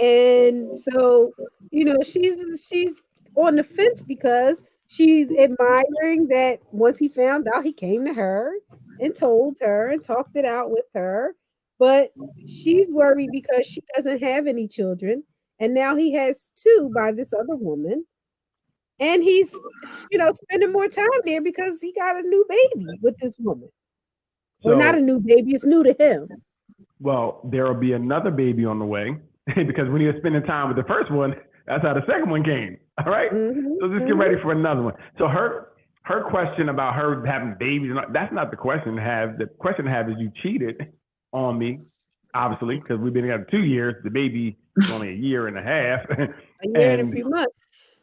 And so, she's on the fence because she's admiring that once he found out, he came to her and told her and talked it out with her. But she's worried because she doesn't have any children. And now he has 2 by this other woman. And he's, spending more time there because he got a new baby with this woman. Or not a new baby, it's new to him. Well, there will be another baby on the way because when he was spending time with the first one, that's how the second one came. All right. So just get ready for another one. So her question about her having babies, that's not the question to have. The question to have is you cheated on me, obviously, because we've been together 2 years. The baby is only a year and a half. A year and a few months.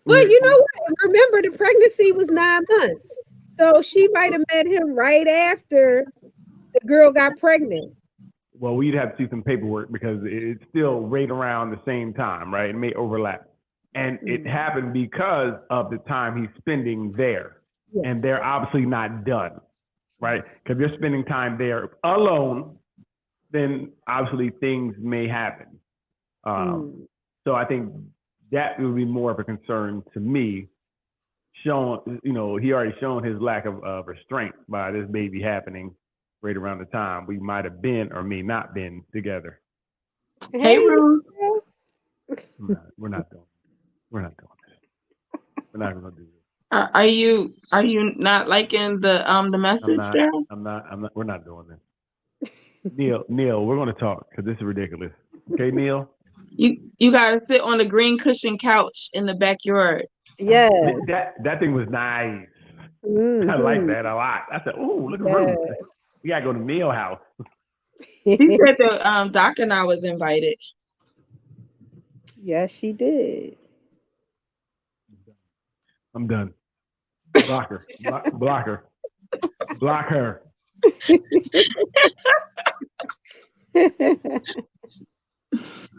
But you know what? Remember, the pregnancy was 9 months. So she might have met him right after the girl got pregnant. Well, we'd have to see some paperwork because it's still right around the same time, right? It may overlap. And it happened because of the time he's spending there. Yes. And they're obviously not done, right? Because if you're spending time there alone, then obviously things may happen. So I think that would be more of a concern to me. He already shown his lack of restraint by this baby happening right around the time we might have been or may not been together. Hey, Ruth. We're not doing this. We're not going to do this. Are you not liking the message there? I'm not. We're not doing this. Neil, we're going to talk because this is ridiculous. Okay, Neil? You gotta sit on the green cushion couch in the backyard. Yeah. That thing was nice. Mm-hmm. I like that a lot. I said, "Ooh, look at Ruth. We gotta go to Neil house." He said that Doc and I was invited. Yes, she did. I'm done. Block her. Block her. Block her.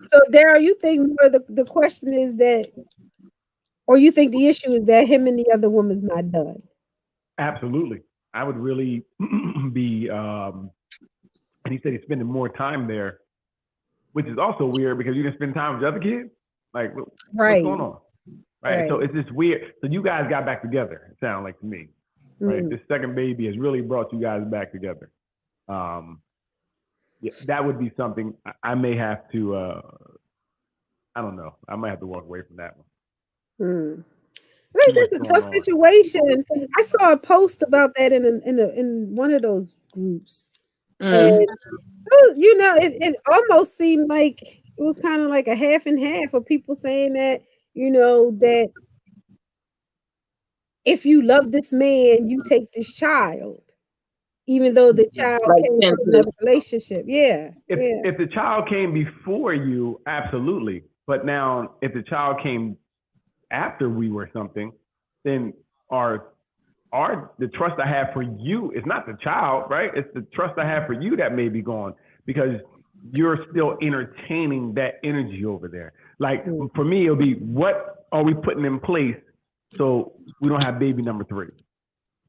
So, Daryl, you think more the question is that, or you think the issue is that him and the other woman's not done? Absolutely. I would really be, and he said he's spending more time there, which is also weird because you didn't spend time with the other kids. Like, what's going on? Right. So it's just weird. So you guys got back together, it sounds like to me. Right. This second baby has really brought you guys back together. Yeah, that would be something I may have to, I don't know. I might have to walk away from that one. I think it's a tough situation. I saw a post about that in one of those groups. And, you know, it almost seemed like it was kind of like a half and half of people saying that, you know, that if you love this man, you take this child, even though the child came from another relationship. If the child came before you, absolutely. But now, if the child came after we were something, then the trust I have for you is not the child, right? It's the trust I have for you that may be gone because you're still entertaining that energy over there. Like for me, it'll be, what are we putting in place so we don't have baby number 3?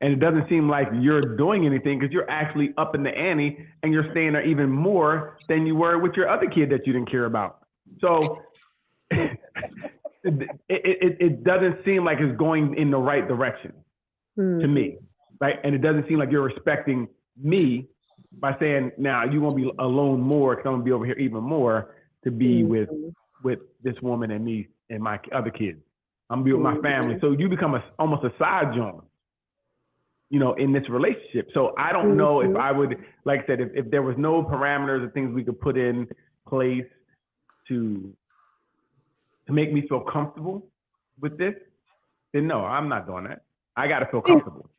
And it doesn't seem like you're doing anything because you're actually up in the ante and you're staying there even more than you were with your other kid that you didn't care about. So it doesn't seem like it's going in the right direction to me, right? And it doesn't seem like you're respecting me by saying, now you're gonna be alone more because I'm gonna be over here even more to be with this woman and me and my other kids. I'm gonna be with my family. So you become almost a side joint, you know, in this relationship. So I don't know if I would, like I said, if there was no parameters or things we could put in place to make me feel comfortable with this, then no, I'm not doing that. I got to feel comfortable.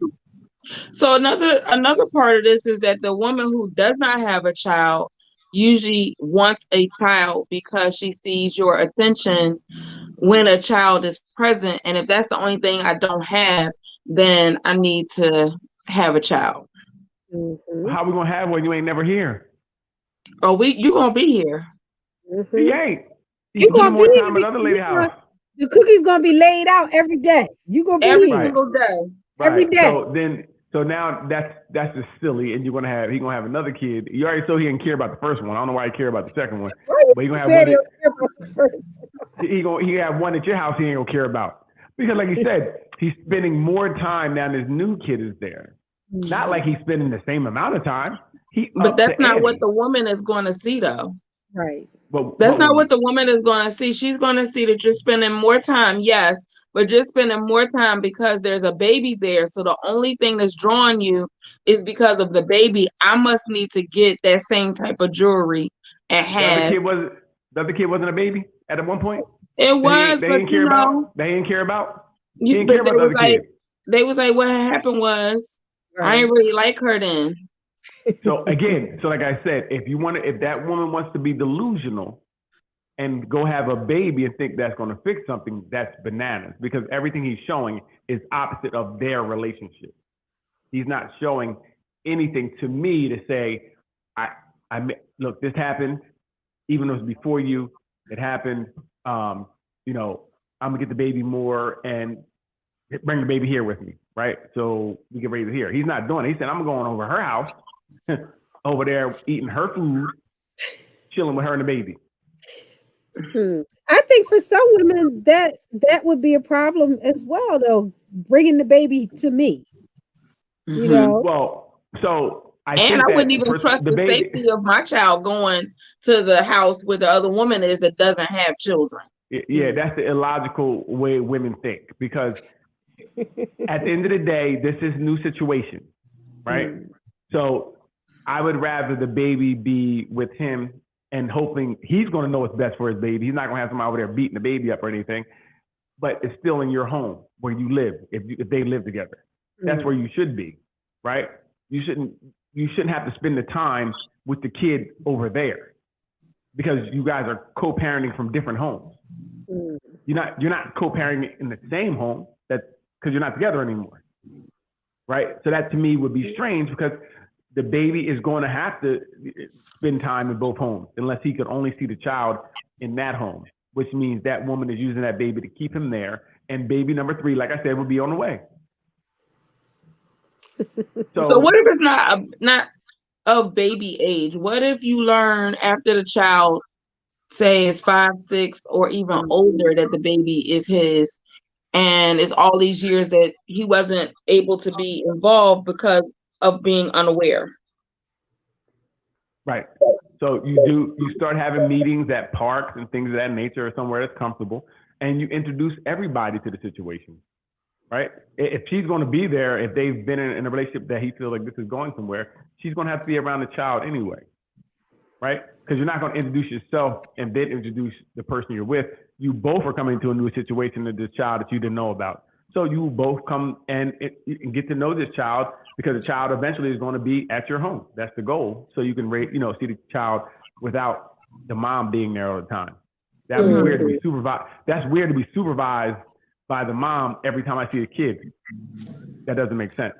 So another part of this is that the woman who does not have a child usually wants a child because she sees your attention when a child is present. And if that's the only thing I don't have, then I need to have a child. How are we gonna have one? You ain't never here. Oh, you gonna be here. He ain't. You gonna more be time at another lady house. The cookie's gonna be laid out every day. You gonna be every here. single day. Every day. So now that's just silly, and he's gonna have another kid. You already saw he didn't care about the first one. I don't know why he care about the second one. But he gonna have one. He have one at your house he ain't gonna care about because, like you said, he's spending more time now. His new kid is there. Not like he's spending the same amount of time. But that's not what the woman is going to see, though. Right. That's not what the woman is going to see. She's going to see that you're spending more time, yes, but you're spending more time because there's a baby there. So the only thing that's drawing you is because of the baby. I must need to get that same type of jewelry and have. The other kid wasn't a baby at one point? It was, they but didn't care about. They didn't care about. They was like, what happened was, I ain't really like her then. So again, like I said, if that woman wants to be delusional and go have a baby and think that's going to fix something, that's bananas because everything he's showing is opposite of their relationship. He's not showing anything to me to say, look, this happened, even though it was before you, it happened. You know, I'm gonna get the baby more and bring the baby here with me, right? So we can raise it here. He's not doing it. He said, I'm going over her house, over there eating her food, chilling with her and the baby. I think for some women that would be a problem as well, though, bringing the baby to me. You know. Well, so I wouldn't even trust the safety of my child going to the house where the other woman is that doesn't have children. Yeah, that's the illogical way women think because at the end of the day, this is a new situation, right? So I would rather the baby be with him and hoping he's going to know what's best for his baby. He's not going to have somebody over there beating the baby up or anything, but it's still in your home where you live. If they live together, that's where you should be, right? You shouldn't have to spend the time with the kid over there because you guys are co-parenting from different homes. You're not co-parenting in the same home because you're not together anymore, right? So that to me would be strange because the baby is going to have to spend time in both homes unless he could only see the child in that home, which means that woman is using that baby to keep him there. And baby number 3, like I said, will be on the way. So what if it's not of baby age? What if you learn after the child, say, is 5, 6, or even older, that the baby is his, and it's all these years that he wasn't able to be involved because of being unaware? Right. So you start having meetings at parks and things of that nature, or somewhere that's comfortable, and you introduce everybody to the situation. Right? If she's going to be there, if they've been in a relationship that he feels like this is going somewhere, she's going to have to be around the child anyway. Right? Because you're not going to introduce yourself and then introduce the person you're with. You both are coming to a new situation with this child that you didn't know about. So you both come and get to know this child, because the child eventually is going to be at your home. That's the goal. So you can see the child without the mom being there all the time. That would be weird to be supervised. That's weird to be supervised by the mom every time I see a kid. That doesn't make sense.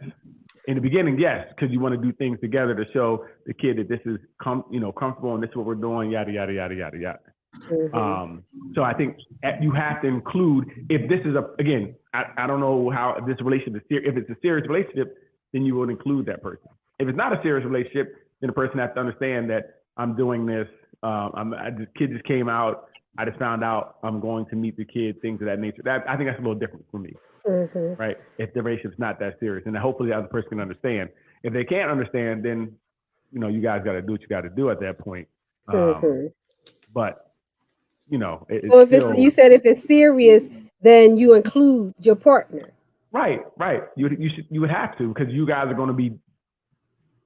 In the beginning, yes, because you want to do things together to show the kid that this is comfortable and this is what we're doing, yada, yada, yada, yada, yada. So I think you have to include, if this is I don't know how this relationship is, if it's a serious relationship, then you would include that person. If it's not a serious relationship, then the person has to understand that I'm doing this. The kid just came out. I just found out I'm going to meet the kid, things of that nature. I think that's a little different for me, right? If the relationship's not that serious, and hopefully the other person can understand. If they can't understand, then you guys got to do what you got to do at that point. But so if you said if it's serious, then you include your partner. Right. You would have to, because you guys are going to be.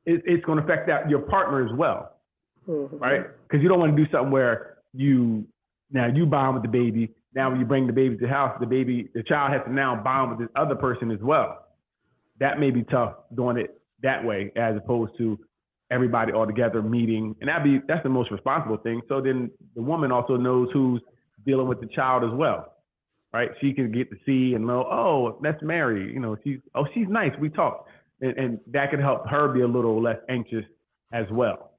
It's going to affect your partner as well, right? Because you don't want to do something where you bond with the baby. Now when you bring the baby to the house, the child has to now bond with this other person as well. That may be tough doing it that way, as opposed to everybody all together meeting. And that's the most responsible thing. So then the woman also knows who's dealing with the child as well, right? She can get to see and know, oh, that's Mary. She's nice. We talk. And that can help her be a little less anxious as well.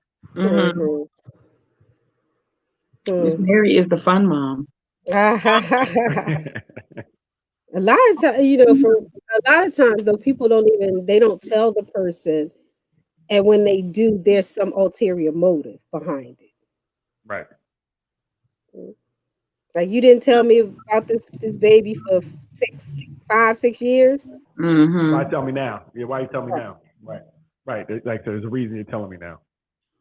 Miss Mary is the fun mom. A lot of times, for a lot of times though, people don't tell the person, and when they do, there's some ulterior motive behind it. Right. Like, you didn't tell me about this baby for 5, 6 years. Why tell me now? Yeah, why you tell me now? Right. Like, there's a reason you're telling me now.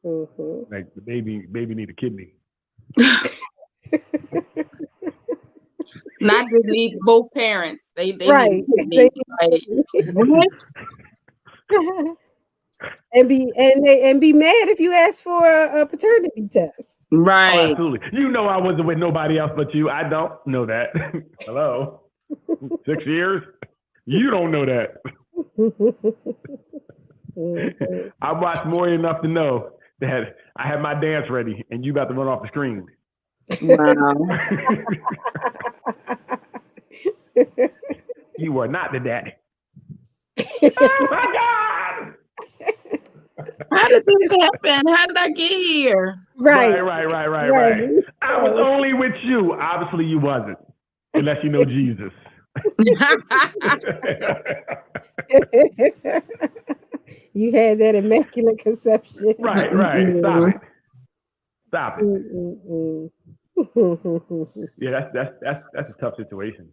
Like, the baby need a kidney. Not just need both parents. They right. Need what? and be mad if you ask for a paternity test. Right. Oh, absolutely. I wasn't with nobody else but you. I don't know that. Hello. 6 years? You don't know that. I watched more enough to know that I had my dance ready and you about to run off the screen. Wow. You are not the daddy. Oh my God! How did this happen? How did I get here? Right. I was only with you. Obviously, you wasn't, unless you know Jesus. You had that immaculate conception. Right. Stop it. Yeah, that's a tough situation.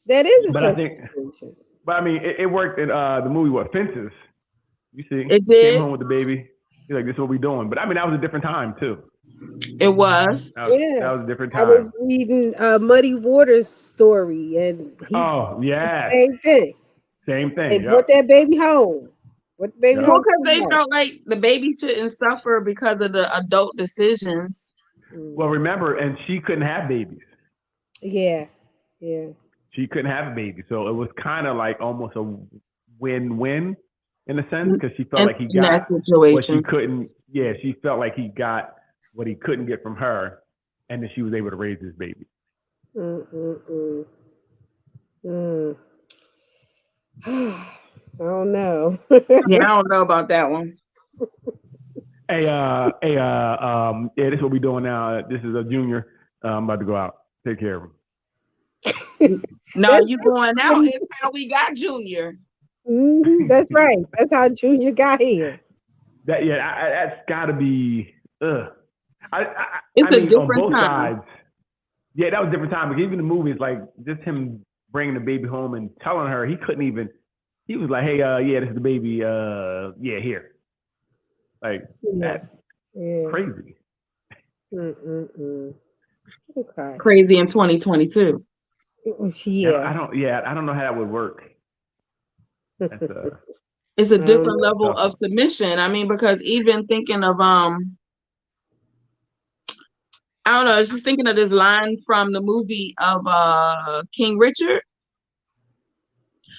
That is a tough situation. But I mean, it worked in the movie Fences. You see, it did. Came home with the baby. He's like, "This is what we doing." But I mean, that was a different time too. It was. That was a different time. I was reading Muddy Waters' story, and same thing. They brought that baby home What baby Yeah. Well, Hope because they like? felt like the baby shouldn't suffer because of the adult decisions. Well, remember, and she couldn't have babies. Yeah. Yeah. She couldn't have a baby, so it was kind of like almost a win-win in a sense because she felt like he In that got what she situation. couldn't. Yeah, she felt like he got what he couldn't get from her, and then she was able to raise his baby. I don't know. Yeah, I don't know about that one. Hey, yeah, this is what we doing now. This is a junior. I'm about to go out. Take care of him. No, you going out is how we got Junior. That's right. That's how Junior got here. That's got to be. It's a mean, different on both time. sides. Yeah, that was a different time. Because even the movie is like just him bringing the baby home and telling her he couldn't even. He was like, "Hey, yeah, this is the baby. Yeah, here." Like that's crazy. Okay. Crazy in 2022. Yeah. I don't know how that would work. That's, it's a different level of submission. I mean, because even thinking of I don't know, I was just thinking of this line from the movie of King Richard.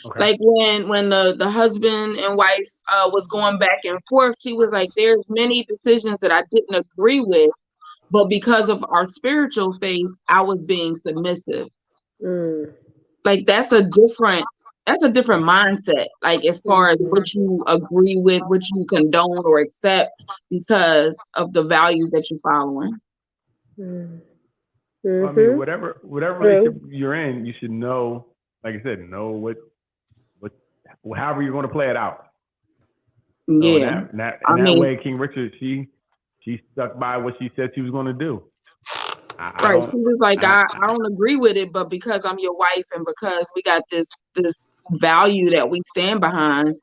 Okay. Like when the husband and wife was going back and forth, she was like, there's many decisions that I didn't agree with, but because of our spiritual faith, I was being submissive. Like that's a different mindset, like as far as what you agree with, what you condone or accept because of the values that you're following. I mean, whatever relationship you're in, you should know, like I said, know what however you're going to play it out. Yeah. So that way, King Richard, she stuck by what she said she was going to do. Right. She was like, I don't agree with it, but because I'm your wife and because we got this value that we stand behind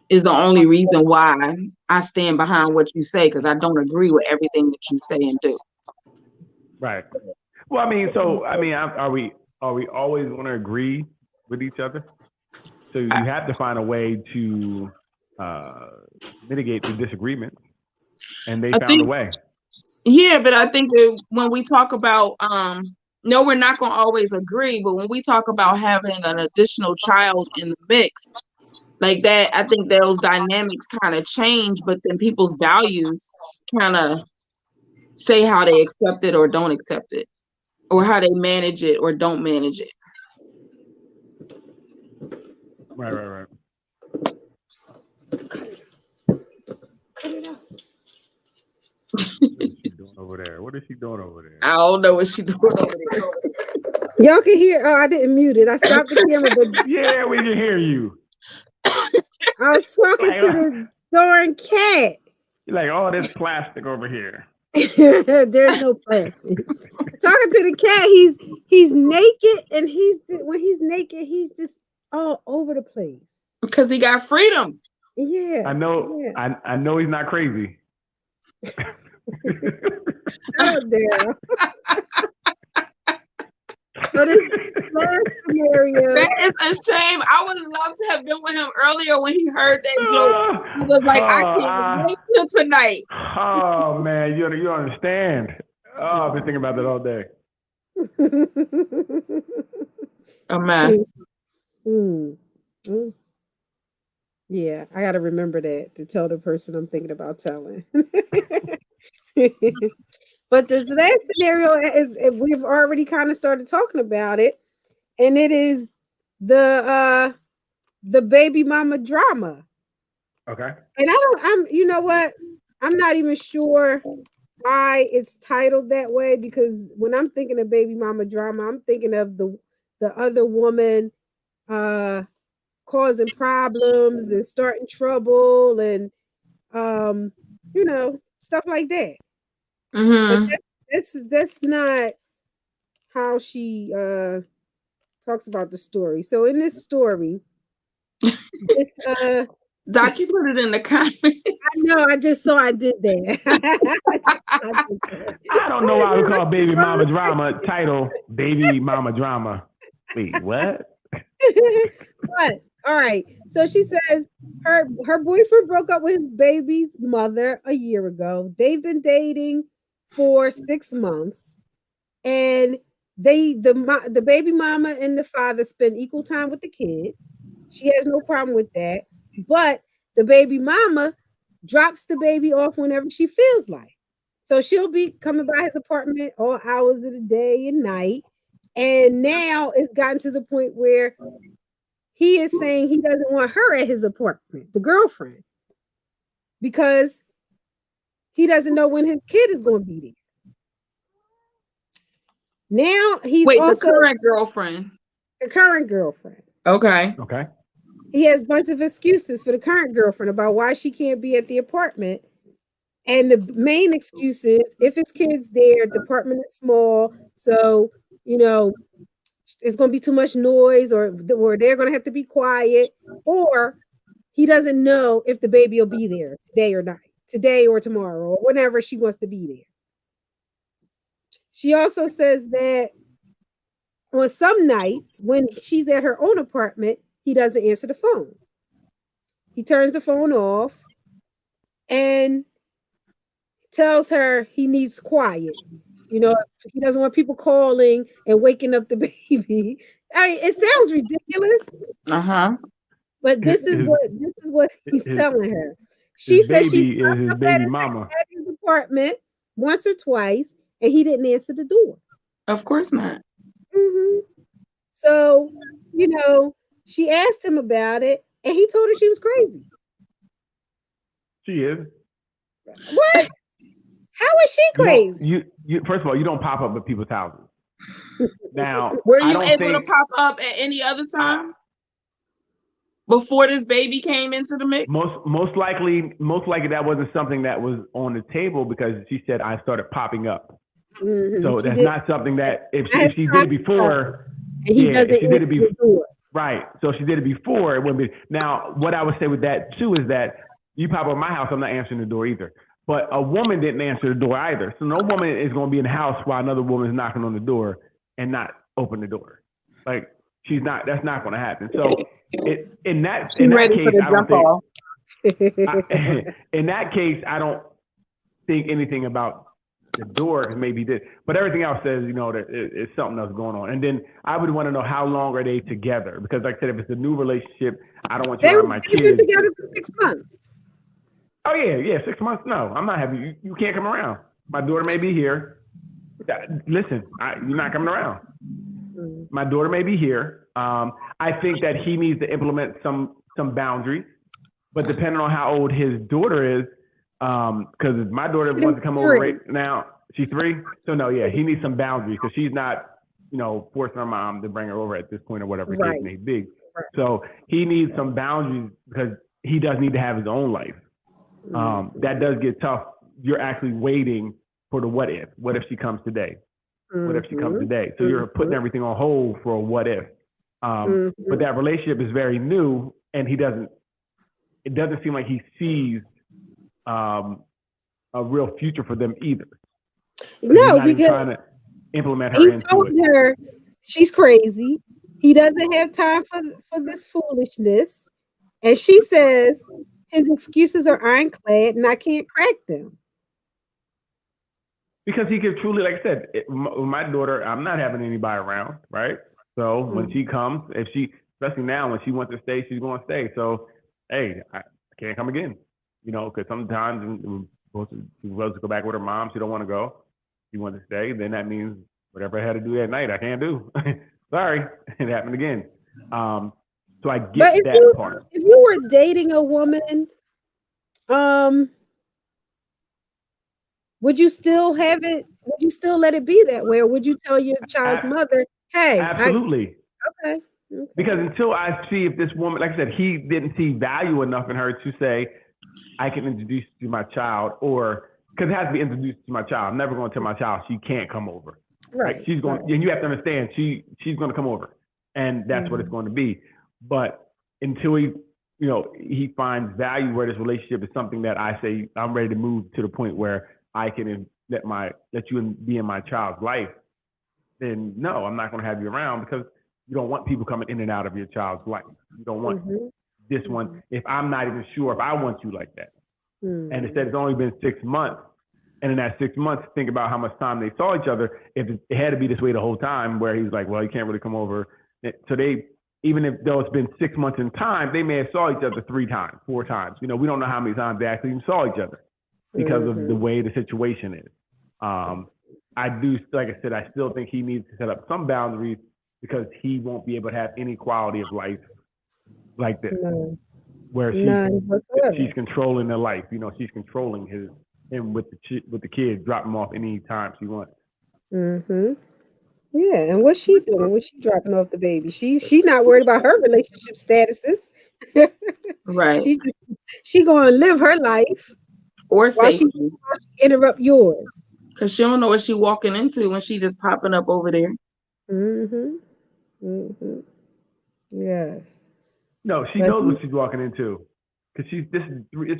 is the only reason why I stand behind what you say, because I don't agree with everything that you say and do. Right. Well, I mean, are we always going to agree with each other? So you have to find a way to mitigate the disagreements, and they found a way. Yeah, but I think that when we talk about, no, we're not going to always agree, but when we talk about having an additional child in the mix, like that, I think those dynamics kind of change, but then people's values kind of say how they accept it or don't accept it, or how they manage it or don't manage it. Right. What is she doing over there? I don't know what she's doing over there. Y'all can hear. Oh, I didn't mute it. I stopped the camera, but yeah, we can hear you. I was talking to the darn cat. You're like, oh, there's plastic over here. There's no plastic. Talking to the cat, he's naked, and when he's naked, he's just all over the place because he got freedom. Yeah, I know. Yeah. I know he's not crazy. Oh damn. So this last scenario. That is a shame. I would love to have been with him earlier when he heard that joke. He was like, I can't wait till tonight. Oh man, you understand. Oh, I've been thinking about that all day. A mess. Yeah, I gotta remember that to tell the person I'm thinking about telling. But this last scenario is, we've already kind of started talking about it, and it is the baby mama drama. Okay. And you know what? I'm not even sure why it's titled that way, because when I'm thinking of baby mama drama, I'm thinking of the other woman causing problems and starting trouble and stuff like that. Mm-hmm. But that's not how she talks about the story. So in this story, it's Doc, you put it in the comments. I know, I just saw I did that. I don't know why we call baby mama drama title baby mama drama. Wait, what? What? All right. So she says her boyfriend broke up with his baby's mother a year ago. They've been dating for 6 months, and the baby mama and the father spend equal time with the kid. She has no problem with that, but the baby mama drops the baby off whenever she feels like. So she'll be coming by his apartment all hours of the day and night. And now it's gotten to the point where he is saying he doesn't want her at his apartment, the girlfriend, because he doesn't know when his kid is going to be there. Now he's also the current girlfriend. The current girlfriend. Okay. Okay. He has a bunch of excuses for the current girlfriend about why she can't be at the apartment. And the main excuse is if his kid's there, the apartment is small. So, it's going to be too much noise, or they're going to have to be quiet, or he doesn't know if the baby will be there today or tomorrow, or whenever she wants to be there. She also says that on some nights when she's at her own apartment, he doesn't answer the phone. He turns the phone off and tells her he needs quiet. He doesn't want people calling and waking up the baby. It sounds ridiculous. Uh-huh. But this is what he's telling her. She said she's is his baby mama at his apartment once or twice, and he didn't answer the door. Of course not. Mm-hmm. So, she asked him about it, and he told her she was crazy. She is. What? How is she crazy? You first of all, you don't pop up at people's houses. Now, were you able to pop up at any other time before this baby came into the mix? Most likely that wasn't something that was on the table, because she said I started popping up. Mm-hmm. So that's not something that if she did it before, right. So she did it before, it wouldn't be. Now, what I would say with that too is that you pop up at my house, I'm not answering the door either. But a woman didn't answer the door either. So no woman is going to be in the house while another woman is knocking on the door and not open the door. Like, that's not going to happen. So in that case, I don't think anything about the door maybe did, but everything else says, that it's something else going on. And then I would want to know how long are they together? Because like I said, if it's a new relationship, I don't want you around my kids. They've been together for 6 months. Oh yeah, 6 months. No, I'm not having you. You can't come around. My daughter may be here. Listen, you're not coming around. My daughter may be here. I think that he needs to implement some boundaries, but depending on how old his daughter is, because my daughter wants to come over right now. She's 3. So no, yeah, he needs some boundaries, because she's not, forcing her mom to bring her over at this point or whatever the case may be. Right. So he needs some boundaries, because he does need to have his own life. That does get tough. You're actually waiting for the what if. What if she comes today? What if she comes today? So you're putting everything on hold for a what if. But that relationship is very new, and it doesn't seem like he sees a real future for them either. No, because trying to implement her. He told her she's crazy. He doesn't have time for this foolishness, and she says his excuses are ironclad, and I can't crack them. Because he could truly, like I said, my daughter, I'm not having anybody around, right? So when she comes, especially now when she wants to stay, she's going to stay. So, hey, I can't come again, because sometimes she wants to go back with her mom. She don't want to go. She wants to stay. Then that means whatever I had to do that night, I can't do. Sorry, it happened again. So I get that part. If you were dating a woman, would you still have it? Would you still let it be that way, or would you tell your child's mother, "Hey"? Absolutely. Okay. Because until I see if this woman, like I said, he didn't see value enough in her to say, "I can introduce you to my child," or because it has to be introduced to my child. I'm never going to tell my child she can't come over. Right. Like she's going, and you have to understand, she's going to come over, and that's what it's going to be. But until he finds value where this relationship is something that I say I'm ready to move to the point where I can let you be in my child's life, then no, I'm not going to have you around, because You don't want people coming in and out of your child's life. You don't want this one if I'm not even sure if I want you like that. And instead, it's only been 6 months. And in that 6 months, think about how much time they saw each other. If it had to be this way the whole time, where he's like, well, you can't really come over. So they, even if though it's been 6 months in time, they may have saw each other 3 times, 4 times. You know, we don't know how many times they actually even saw each other because of the way the situation is. I do, like I said, I still think he needs to set up some boundaries because he won't be able to have any quality of life like this, where she's controlling their life. You know, she's controlling him with the kids, drop him off any time she wants. Yeah, and what's she doing? What's she dropping off the baby? She not worried about her relationship statuses. Right. She gonna live her life or while she interrupt yours. Because she don't know what she walking into when she just popping up over there. Yes. No, she knows what she's walking into. Because it's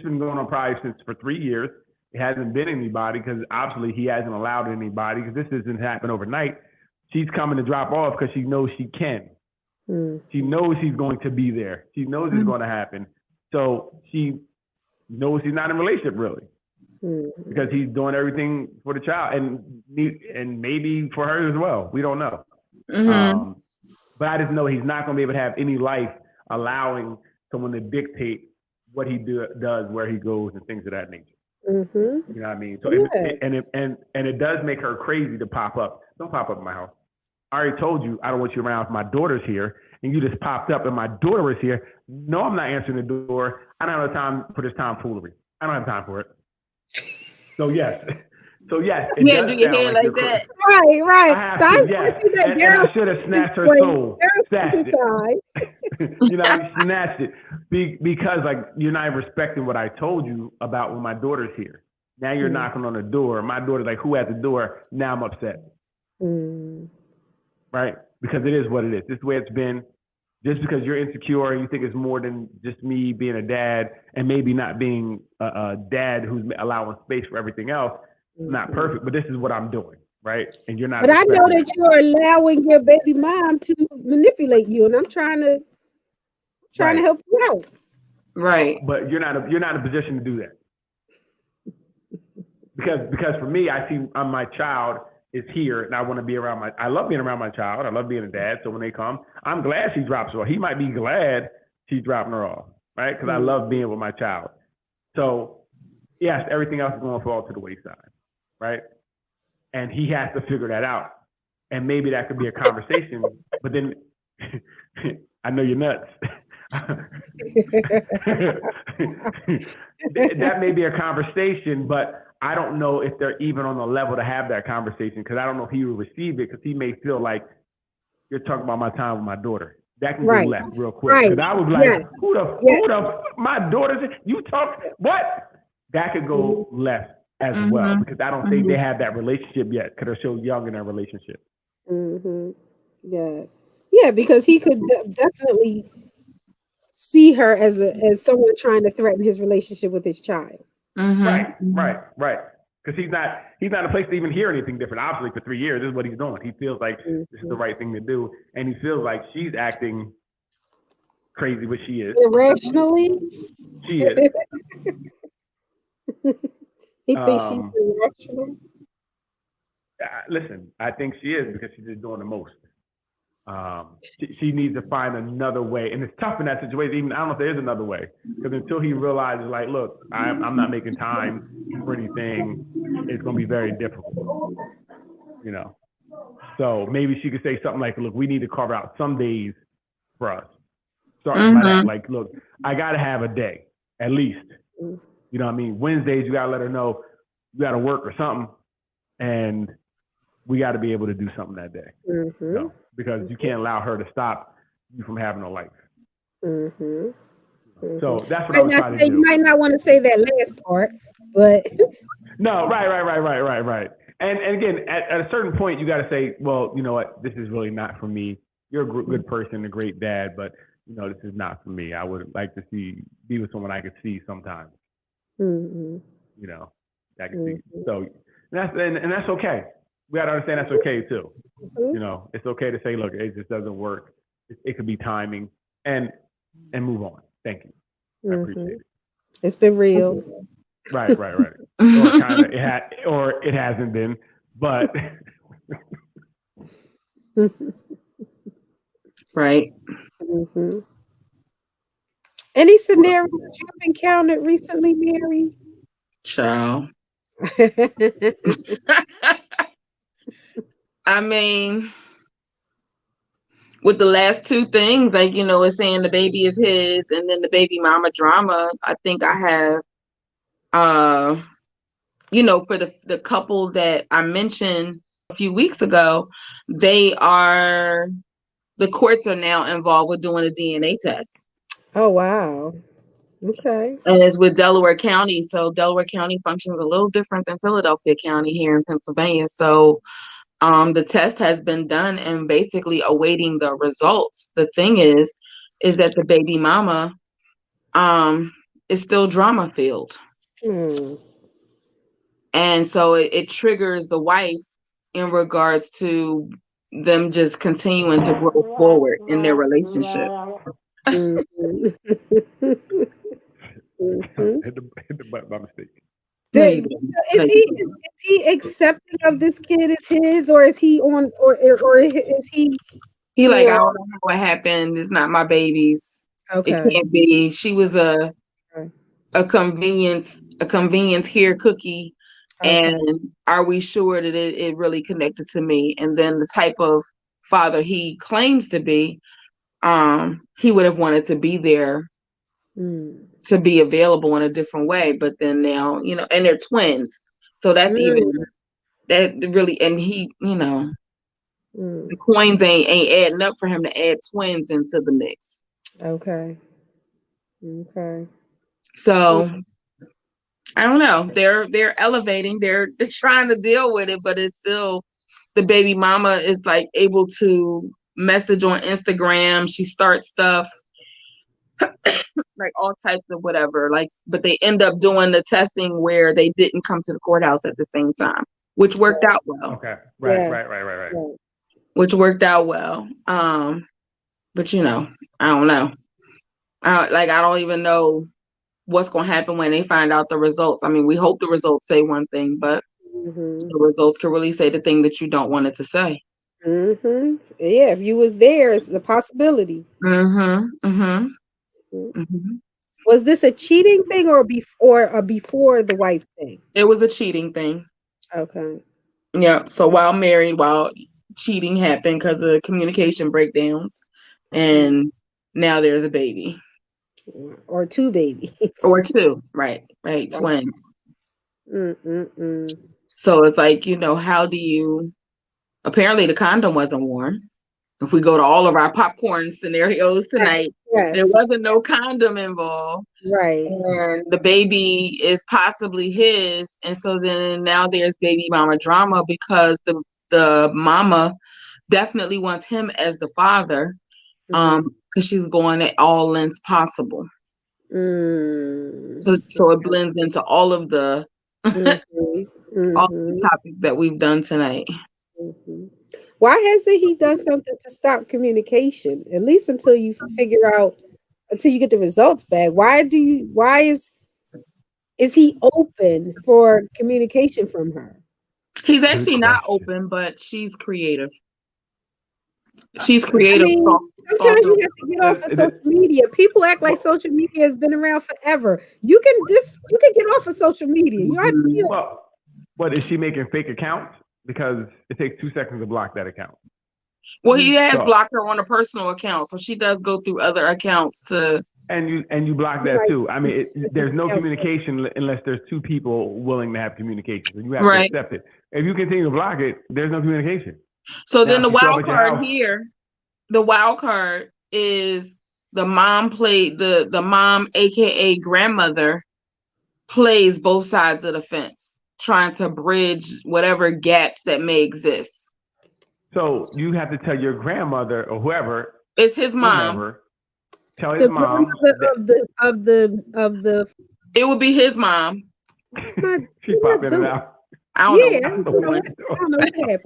been going on probably for 3 years. It hasn't been anybody because obviously he hasn't allowed anybody because this doesn't happen overnight. She's coming to drop off because she knows she can. She knows he's going to be there. She knows it's going to happen. So she knows he's not in a relationship really because he's doing everything for the child and maybe for her as well. We don't know. But I just know he's not going to be able to have any life allowing someone to dictate what he does, where he goes, and things of that nature. You know what I mean? So it does make her crazy to pop up. Don't pop up in my house. I already told you I don't want you around if my daughter's here, and you just popped up and my daughter was here. No, I'm not answering the door. I don't have time for this tomfoolery. I don't have time for it. So yes. You can't do your hair like that. Right. I should have snatched her soul. Snatched it. You know, snatched it. Because like you're not respecting what I told you about when my daughter's here. Now you're knocking on the door. My daughter's like, who at the door? Now I'm upset. Right? Because it is what it is. This is the way it's been. Just because you're insecure and you think it's more than just me being a dad and maybe not being a dad who's allowing space for everything else. Not perfect, but this is what I'm doing, right? And you're not. But I know that you're allowing your baby mom to manipulate you, and I'm trying to help you out. Right. But you're not in a position to do that. Because for me, I see my child is here, and I want to be around I love being around my child. I love being a dad. So when they come, I'm glad she drops her off. He might be glad she's dropping her off, right? Because I love being with my child. So yes, everything else is going to fall to the wayside. Right? And he has to figure that out. And maybe that could be a conversation, but then I know you're nuts. That may be a conversation, but I don't know if they're even on the level to have that conversation because I don't know if he will receive it because he may feel like you're talking about my time with my daughter. That can go left real quick. Because I was like, who the my daughter's, you talk, what? That could go left as well, because I don't think they have that relationship yet because they're so young in their relationship. Yes. Yeah, because he could definitely see her as someone trying to threaten his relationship with his child. Right. Because he's not in a place to even hear anything different. Obviously, for 3 years, this is what he's doing. He feels like this is the right thing to do, and he feels like she's acting crazy, which she is. Irrationally? She is. He thinks she's irrational. Listen, I think she is because she's just doing the most. She needs to find another way, and it's tough in that situation. Even I don't know if there is another way, because until he realizes, like, look, I'm not making time for anything, it's going to be very difficult. You know, so maybe she could say something like, look, we need to carve out some days for us. Starting by that, like, look, I got to have a day at least. You know what I mean? Wednesdays, you got to let her know you got to work or something. And we got to be able to do something that day. You know, because you can't allow her to stop you from having a life. So that's what I was trying to do. You might not want to say that last part, but. No, right. And again, at a certain point, you got to say, well, you know what? This is really not for me. You're a good person, a great dad, but, you know, this is not for me. I would like to be with someone I could see sometimes. You know, I can see. So that's okay. We got to understand that's okay too. You know, it's okay to say, look, it just doesn't work. it could be timing, and move on. Thank you. I appreciate it. It's been real. Right. Or kind of it hasn't been, but Right. Mm-hmm. Any scenarios you've encountered recently, Mary? Child. I mean, with the last two things, like, it's saying the baby is his and then the baby mama drama, I think I have, for the couple that I mentioned a few weeks ago, the courts are now involved with doing a DNA test. Oh, wow. Okay. And it's with Delaware County. So Delaware County functions a little different than Philadelphia County here in Pennsylvania. So the test has been done and basically awaiting the results. The thing is that the baby mama is still drama filled. And so it triggers the wife in regards to them just continuing to grow forward in their relationship. Hit the button by mistake. Is he accepting of this kid as his, or is he on, or is he? He like, I don't know what happened. It's not my baby's. Okay. It can't be. She was a convenience here cookie. Okay. And are we sure that it really connected to me? And then the type of father he claims to be, he would have wanted to be there, to be available in a different way. But then now, and they're twins. So that's even, that really, and he, the coins ain't adding up for him to add twins into the mix. Okay. So I don't know. They're elevating. They're trying to deal with it, but it's still, the baby mama is like able to message on Instagram. She starts stuff like all types of whatever. Like, but they end up doing the testing where they didn't come to the courthouse at the same time, which worked out well. Okay. Right. Which worked out well. But I don't know. I don't even know what's going to happen when they find out the results. I mean, we hope the results say one thing, but the results can really say the thing that you don't want it to say. Yeah, if you was there, it's a possibility. Was this a cheating thing or a before the wife thing? It was a cheating thing. Okay. Yeah. So while married, while cheating happened because of communication breakdowns, and now there's a baby. Or two babies. Or two, right, twins. So it's like, how do you, apparently the condom wasn't worn. If we go to all of our popcorn scenarios tonight, there wasn't no condom involved. Right. And the baby is possibly his. And so then now there's baby mama drama because the mama definitely wants him as the father. Because she's going at all lengths possible. So it blends into all of the all the topics that we've done tonight. Why hasn't he done something to stop communication? At least until you until you get the results back. Why is he open for communication from her? He's actually not open, but she's creative. She's creative. I mean, sometimes you have to get off of social media. People act like social media has been around forever. You can get off of social media. You have to But is she making fake accounts? Because it takes 2 seconds to block that account. Well, he has blocked her on a personal account, so she does go through other accounts to. And you block that too. I mean, there's no communication unless there's two people willing to have communication. So you have to accept it. If you continue to block it, there's no communication. So then the wild card here, the wild card is the mom the mom, aka grandmother, plays both sides of the fence, trying to bridge whatever gaps that may exist. So you have to tell your grandmother or whoever. It's his mom. Tell his mom of the. It would be his mom. She popped in and out. I don't know what happened.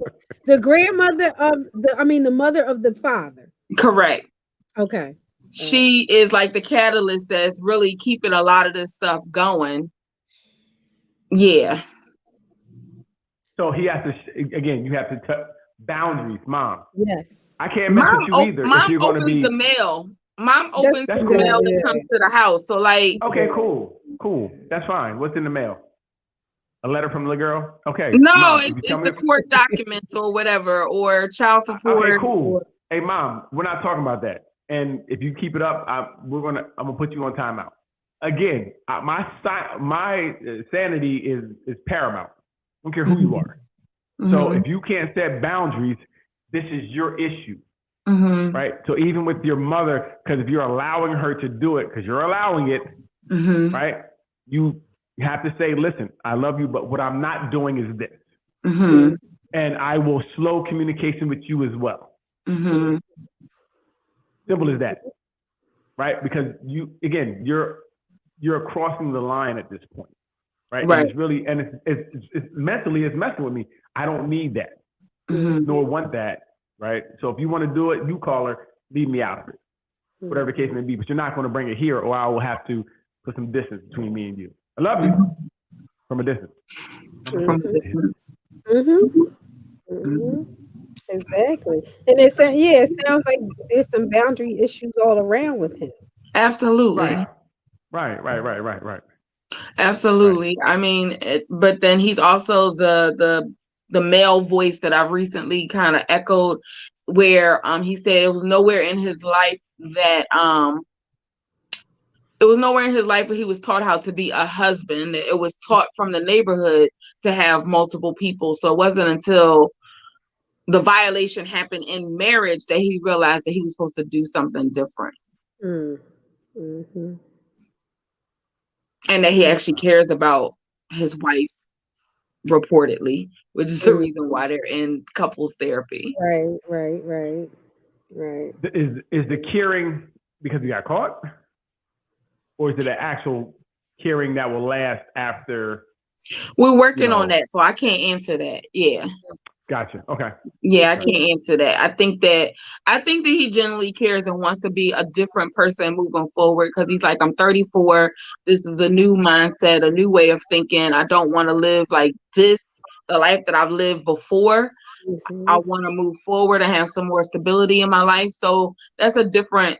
The grandmother of the mother of the father. Correct. Okay. She is like the catalyst that's really keeping a lot of this stuff going. Yeah. So he has to, again, you have to boundaries, mom. Yes. I can't mess with you either if Mom you're going to opens be. the mail. Mom opens That's the cool. mail that comes to the house. So like, Okay, cool. That's fine. What's in the mail? A letter from the girl? Okay. no, Mom, it's the court documents or whatever, or child support. Okay, cool. Hey, mom, we're not talking about that. And if you keep it up, I'm gonna put you on timeout. Again, my sanity is paramount. I don't care who you are. So if you can't set boundaries, this is your issue, right? So even with your mother, because if you're allowing her to do it, because you're allowing it, right? You have to say, listen, I love you, but what I'm not doing is this. And I will slow communication with you as well. Simple as that, right? Because you're crossing the line at this point, right? And it's really, and it's mentally, it's messing with me. I don't need that, nor want that, right? So if you want to do it, you call her, leave me out of it, whatever the case may be. But you're not going to bring it here, or I will have to put some distance between me and you. I love you from a distance. Exactly. And it sounds like there's some boundary issues all around with him. Absolutely. Right. Absolutely. Right. I mean, but then he's also the male voice that I've recently kind of echoed, where he said it was nowhere in his life that where he was taught how to be a husband. It was taught from the neighborhood to have multiple people. So it wasn't until the violation happened in marriage that he realized that he was supposed to do something different. And that he actually cares about his wife, reportedly, which is the reason why they're in couples therapy. Right. Is the caring because he got caught? Or is it an actual caring that will last after? We're working on that, so I can't answer that. Yeah. Gotcha. Okay. Yeah, I can't answer that. I think that he genuinely cares and wants to be a different person moving forward, because he's like, I'm 34. This is a new mindset, a new way of thinking. I don't want to live like this, the life that I've lived before. I want to move forward and have some more stability in my life. So that's a different.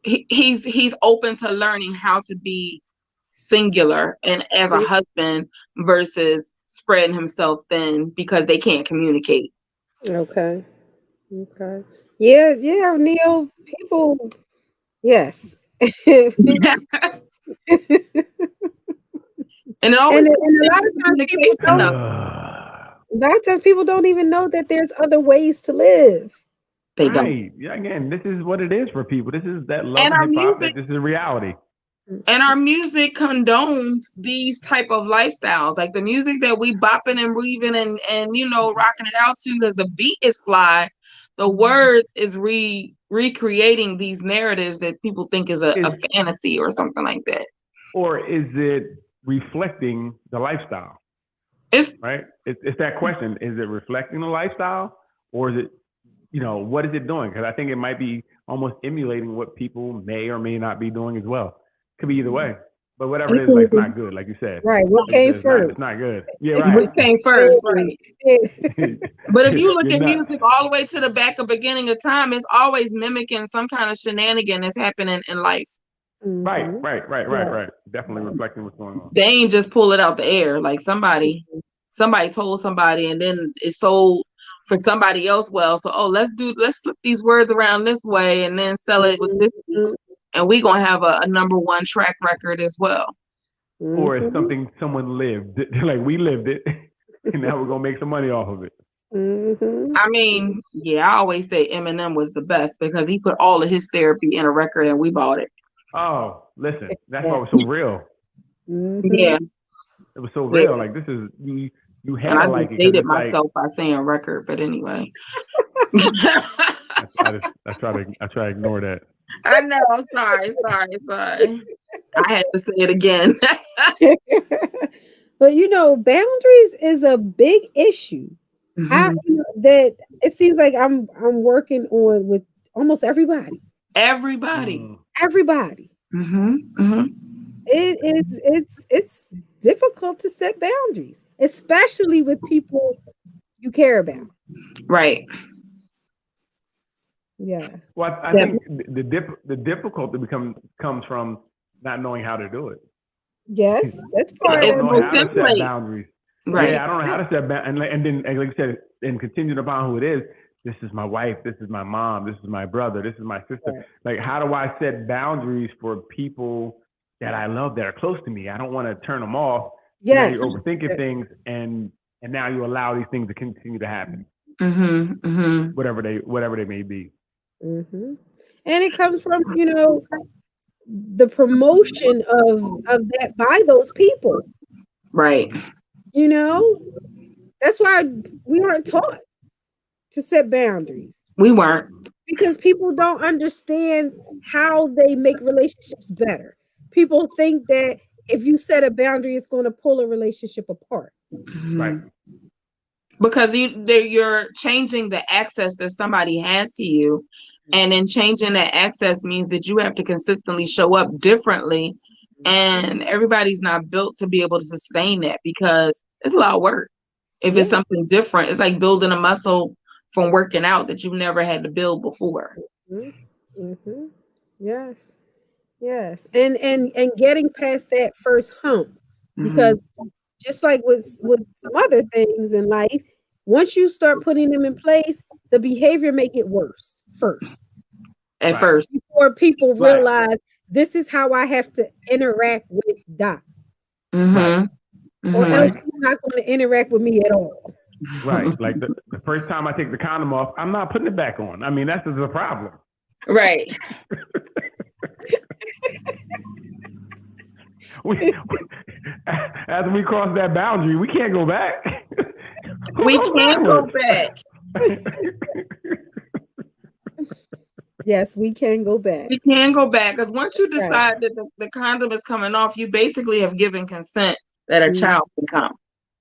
He's open to learning how to be singular and as a husband versus spreading himself thin because they can't communicate. Okay. Yeah, Neil, people, yes. And a lot of times people don't even know that there's other ways to live. They don't. Yeah, again, this is what it is for people. This is that love and hip hop. This is reality. And our music condones these type of lifestyles, like the music that we bopping and weaving and rocking it out to, because the beat is fly, the words is recreating these narratives that people think is a fantasy or something like that. Or is it reflecting the lifestyle? Right. It's that question. Is it reflecting the lifestyle, or is it, what is it doing? Because I think it might be almost emulating what people may or may not be doing as well. Could be either way, but whatever it is, like, it's not good, like you said. Right. What came first? It's not good. Yeah, right. Which came first, right? But if you look at music all the way to the back of beginning of time, it's always mimicking some kind of shenanigan that's happening in life. Right. Definitely reflecting what's going on. They ain't just pull it out the air. Like somebody told somebody, and then it's sold for somebody else. Well, so let's flip these words around this way, and then sell it with this. And we're going to have a number one track record as well. Or it's something someone lived. Like, we lived it, and now we're going to make some money off of it. I mean, yeah, I always say Eminem was the best because he put all of his therapy in a record and we bought it. Oh, listen, that's why it was so real. Yeah. It was so real. Like, this is, you had and I like just dated myself by saying record, but anyway. I try to ignore that. I know. I'm sorry. I had to say it again. But boundaries is a big issue. That it seems like I'm working on with almost everybody. Everybody. Mm. Everybody. Mm-hmm. Mm-hmm. It's difficult to set boundaries, especially with people you care about. Right. Yeah. Well, I Yeah. think the difficulty comes from not knowing how to do it. Yes, that's I part It's don't of know no it. how to set template. boundaries. Right. Yeah, I don't know how to set boundaries. And then, like you said, and continuing upon who it is, this is my wife, this is my mom, this is my brother, this is my sister. Right. Like, how do I set boundaries for people that I love that are close to me? I don't want to turn them off. So now Yes. you're overthinking things, and now you allow these things to continue to happen, Mm-hmm. Mm-hmm. whatever they may be. Hmm. And it comes from, the promotion of that by those people. Right. That's why we aren't taught to set boundaries, We weren't. because people don't understand how they make relationships better. People think that if you set a boundary, it's going to pull a relationship apart. Mhm. Right. Because you're changing the access that somebody has to you, and in changing that access means that you have to consistently show up differently, and everybody's not built to be able to sustain that because it's a lot of work. If it's Yeah. something different, it's like building a muscle from working out that you've never had to build before. Mm-hmm. Yes. Yes. And getting past that first hump, because just like with some other things in life, once you start putting them in place, the behavior make it worse first, At Right. first. before people Right. realize this is how I have to interact with Doc, Mm-hmm. Right. or Mm-hmm. else she's not going to interact with me at all. Right. Like the first time I take the condom off, I'm not putting it back on. I mean, that's just a problem. Right. As we cross that boundary, we can't go back. We can't go back. Yes, we can go back. We can go back because once you That's right. decide that the condom is coming off, you basically have given consent that a Mhm. child can come at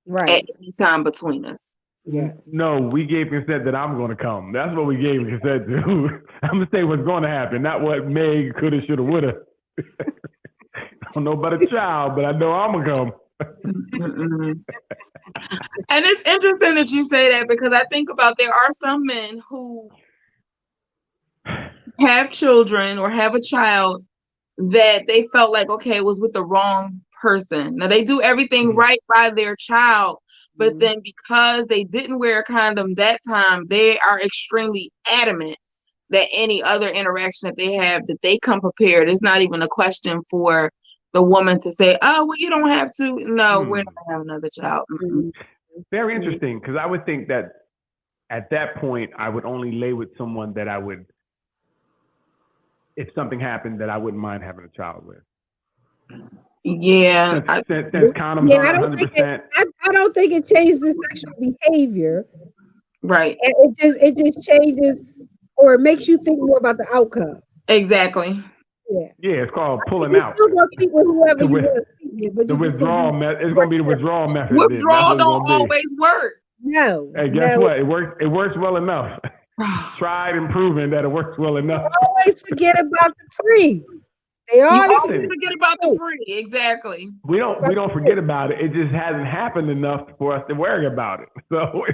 Right. any time between us. Yes. No, we gave consent that I'm going to come. That's what we gave consent to. I'm going to say what's going to happen, not what may, coulda, shoulda, woulda. I don't know about a child, but I know I'm going to come. Mm-mm. And it's interesting that you say that because I think about there are some men who have children or have a child that they felt like, okay, it was with the wrong person. Now they do everything Mhm. right by their child, but Mhm. then because they didn't wear a condom that time, they are extremely adamant that any other interaction that they have, that they come prepared. It's not even a question for the woman to say, oh, well, you don't have to. No, we're not gonna have another child. Mm-mm. Very interesting, because I would think that at that point, I would only lay with someone that I would, if something happened, that I wouldn't mind having a child with. Yeah. Since condoms Yeah, I aren't don't think 100%. I don't think it changes the sexual behavior. Right. It just changes, or it makes you think more about the outcome. Exactly. Yeah. Yeah, it's called pulling You out. still gonna sleep with whoever The you wi- want to sleep with, but The you just gonna withdrawal method. It's going to be the withdrawal method. then. That's Withdrawal what it's don't gonna be. always work. no. Hey, guess no. what? It works well enough. Tried and proven that it works well enough. Always forget about the pre. They You always always forget about the pre. Exactly. We don't forget about it. It just hasn't happened enough for us to worry about it. So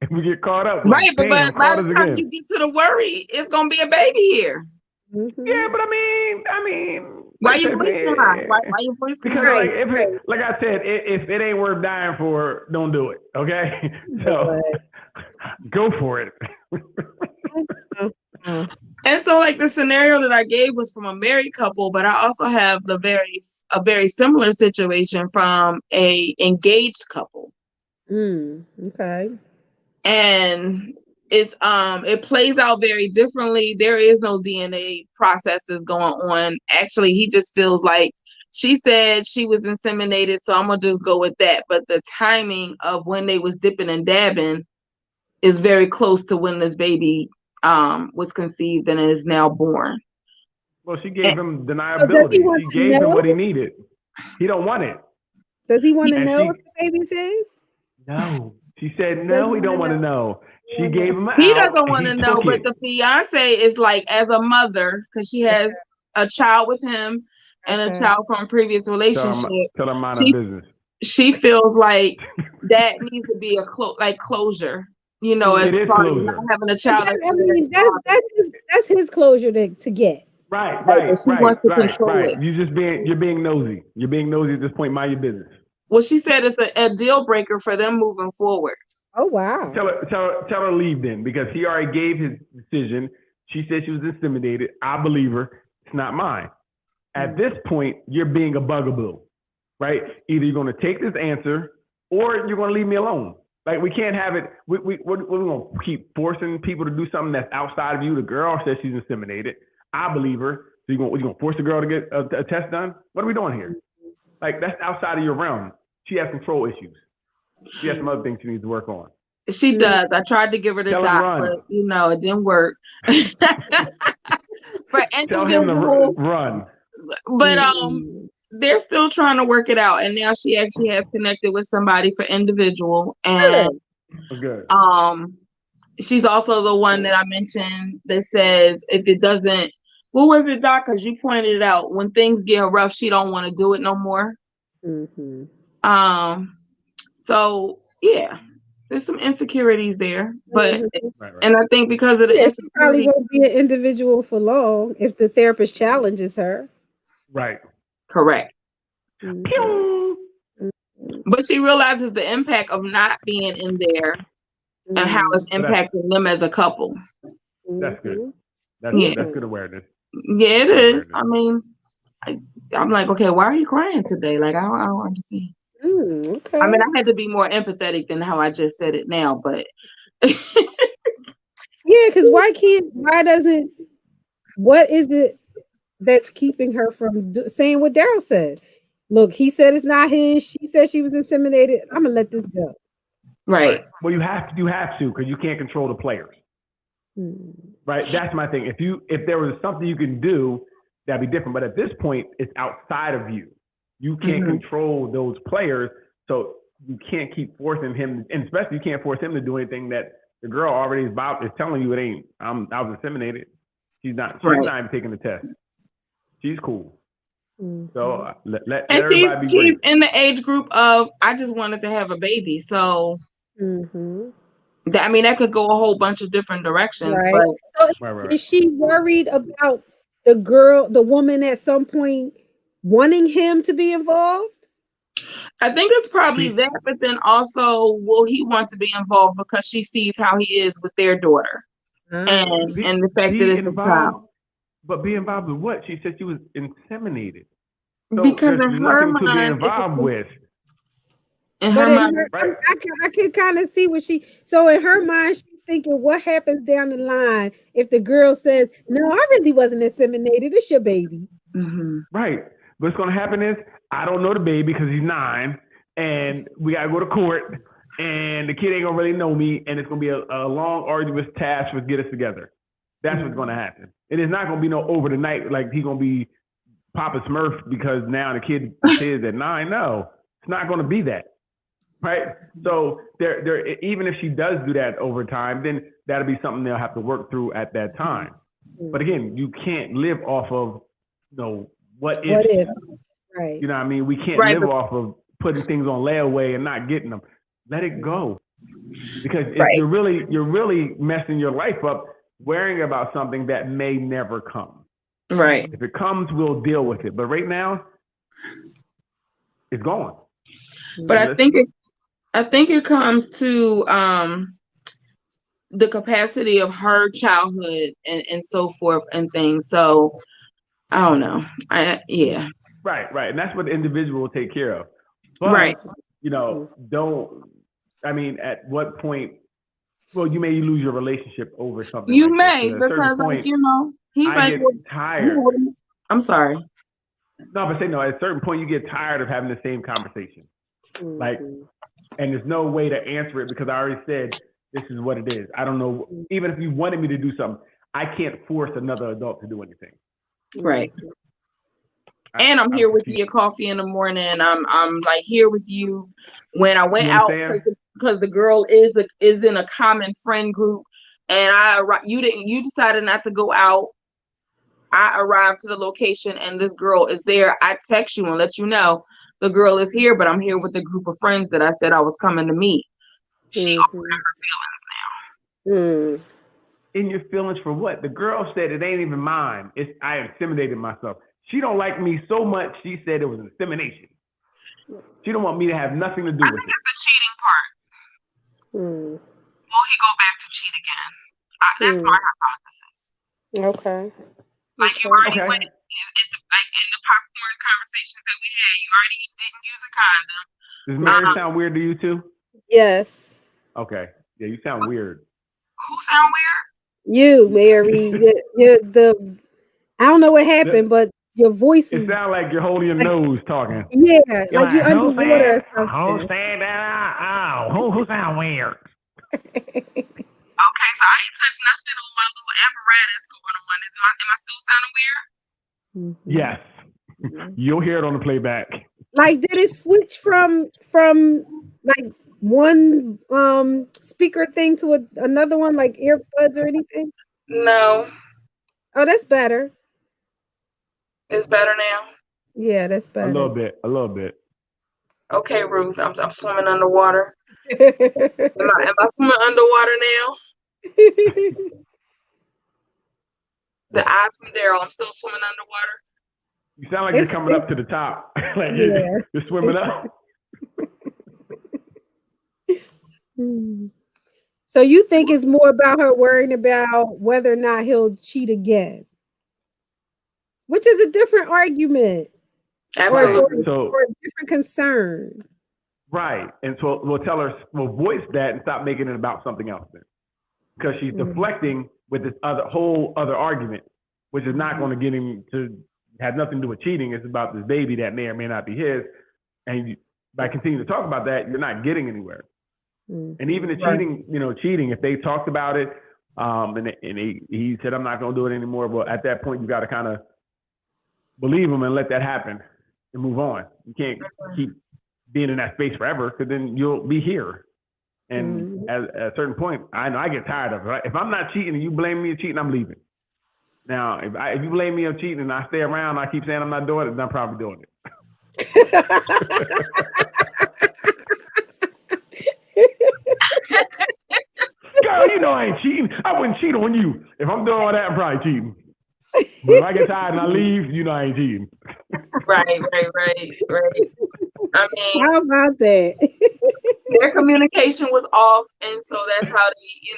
if we get caught up, Right, but damn, by caught the us time again. you get to the worry, it's gonna be a baby here. Mhm. Yeah, but I mean, Why like I you said, voice man, high? Why you voice Because high? like like I said, if it ain't worth dying for, don't do it. Okay, so go for it. And so, like the scenario that I gave was from a married couple, but I also have a very similar situation from a engaged couple, Okay. and it plays out very differently. There is no DNA processes going on. Actually, he just feels like she said she was inseminated, so I'm gonna just go with that. But the timing of when they was dipping and dabbing is very close to when this baby was conceived and is now born. Well, she gave him So deniability. does he want She to gave him know? what he needed. He don't want it. Does he want to And know she- what the baby's is? No. She said, no, we don't want to know. She gave him an He out. doesn't want to know, took but it. the fiance is like, as a mother, because she has a child with him and a Okay. child from a previous Tell relationship. her mind She- her business. She feels like that needs to be a closure. You know, as It is far as closure. not having a But child. I mean, that's his closure to get. Right, but right, she wants to right, control right. it. You're being nosy. You're being nosy at this point. Mind your business. Well, she said it's a deal breaker for them moving forward. Oh wow. Tell her to leave then, because he already gave his decision. She said she was intimidated. I believe her. It's not mine. At this point, you're being a bugaboo, right? Either you're going to take this answer or you're going to leave me alone. Like, we can't have it. We're going to keep forcing people to do something that's outside of you. The girl says she's intimidated. I believe her. So you're going to force the girl to get a test done? What are we doing here? Like, that's outside of your realm. She has control issues. She has some other things she needs to work on. She does. I tried to give her the Tell him doc, run. but it didn't work. For Tell him to individual, run. but they're still trying to work it out. And now she actually has connected with somebody for individual, and Good. she's also the one that I mentioned that says if it doesn't, what was it, Doc? Because you pointed it out. When things get rough, she don't want to do it no more. Mm-hmm. So yeah, there's some insecurities there, but Right. and I think because of the She probably insecurity, won't be an individual for long if the therapist challenges her. Right. correct. Mhm. Pew! But she realizes the impact of not being in there and how it's impacting them as a couple. That's good. Mhm. That's good awareness. Yeah, it is. Awareness. I mean, I'm like, okay, why are you crying today? Like, I don't understand. Okay. I mean, I had to be more empathetic than how I just said it now, but yeah, because what is it that's keeping her from saying what Daryl said? Look, he said it's not his. She said she was intimidated. I'm gonna let this go. right. Well, you have to, because you can't control the players. Right. That's my thing. If there was something you can do, that'd be different. But at this point, it's outside of you. You can't control those players, so you can't keep forcing him, and especially you can't force him to do anything that the girl already is telling you it ain't. I was intimidated. She's not even taking the test. She's cool. So let And everybody be she's great. in the age group of I just wanted to have a baby. So I mean, that could go a whole bunch of different directions. Right. But So Right. is she worried about the woman at some point wanting him to be involved? I think it's probably that, but then also, will he want to be involved because she sees how he is with their daughter and the fact that it's a child. But be involved with what? She said she was inseminated. So because there's in her nothing to be mind, involved with. In her mind, right? I can kind of see what so in her mind, she's thinking, what happens down the line if the girl says, no, I really wasn't inseminated, it's your baby. Right. What's going to happen is, I don't know the baby because he's 9, and we got to go to court, and the kid ain't going to really know me, and it's going to be a long, arduous task to get us together. That's what's going to happen. And it's not going to be no over the night, like he's going to be Papa Smurf because now the kid is at 9. No, it's not going to be that. Right. So there, even if she does do that over time, then that'll be something they'll have to work through at that time. But again, you can't live off of, what if, right? You know what I mean? We can't live off of putting things on layaway and not getting them. Let it go, because you're really messing your life up worrying about something that may never come. Right. If it comes, we'll deal with it. But right now, it's gone. But I think it comes to the capacity of her childhood and so forth and things. So I don't know. Right. And that's what the individual will take care of. But, at what point, you may lose your relationship over something. You like may, this. because point, he's I get tired. I'm sorry. No, but at a certain point, you get tired of having the same conversation. And there's no way to answer it because I already said, this is what it is. I don't know. Even if you wanted me to do something, I can't force another adult to do anything. Right. And I'm here with you at coffee in the morning. I'm like here with you when I went out. because the girl is in a common friend group, and you decided not to go out. I arrived to the location and this girl is there. I text you and let you know the girl is here, but I'm here with a group of friends that I said I was coming to meet. She over her feelings now. Mm. In your feelings for what? The girl said it ain't even mine. I intimidated myself. She don't like me so much. She said it was an insemination. She don't want me to have nothing to do with it. I think it's the cheating part. Mm. Will he go back to cheat again? That's my hypothesis. Okay. Like you already went, like in the popcorn conversations that we had, you already didn't use a condom. Does marriage sound weird to you too? Yes. Okay. Yeah, you sound weird. Who sound weird? You, Mary. I don't know what happened, but your voice is. It sounds like you're holding your nose talking. Yeah, like you're underwater or something. Who's saying that? Who sound weird? Okay, so I ain't touched nothing on my little apparatus going on. Am I still sounding weird? Yes. You'll hear it on the playback. Like, did it switch from like one speaker thing to another one, like earbuds or anything? No. Oh, that's better. It's better now? Yeah, that's better. A little bit. Okay, Ruth, I'm swimming underwater. Am I swimming underwater now? The eyes from Daryl, I'm still swimming underwater. You sound like you're coming up to the top. Like you're swimming up. So you think it's more about her worrying about whether or not he'll cheat again, which is a different argument. Absolutely. Or a different concern. Right. And so we'll voice that and stop making it about something else then. Because she's deflecting with this whole other argument, which is not going to get him to have nothing to do with cheating. It's about this baby that may or may not be his. And by continuing to talk about that, you're not getting anywhere. And even the cheating, if they talked about it, and he said, I'm not going to do it anymore. Well, at that point, you got to kind of believe him and let that happen and move on. You can't keep being in that space forever, because then you'll be here. And at a certain point, I know I get tired of it. Right? If I'm not cheating and you blame me for cheating, I'm leaving. Now, if you blame me on cheating and I stay around, I keep saying I'm not doing it, then I'm probably doing it. Girl, you know I ain't cheating. I wouldn't cheat on you. If I'm doing all that, I'm probably cheating. But if I get tired and I leave, you know I ain't cheating. Right. I mean, how about that? Their communication was off, and so that's how they,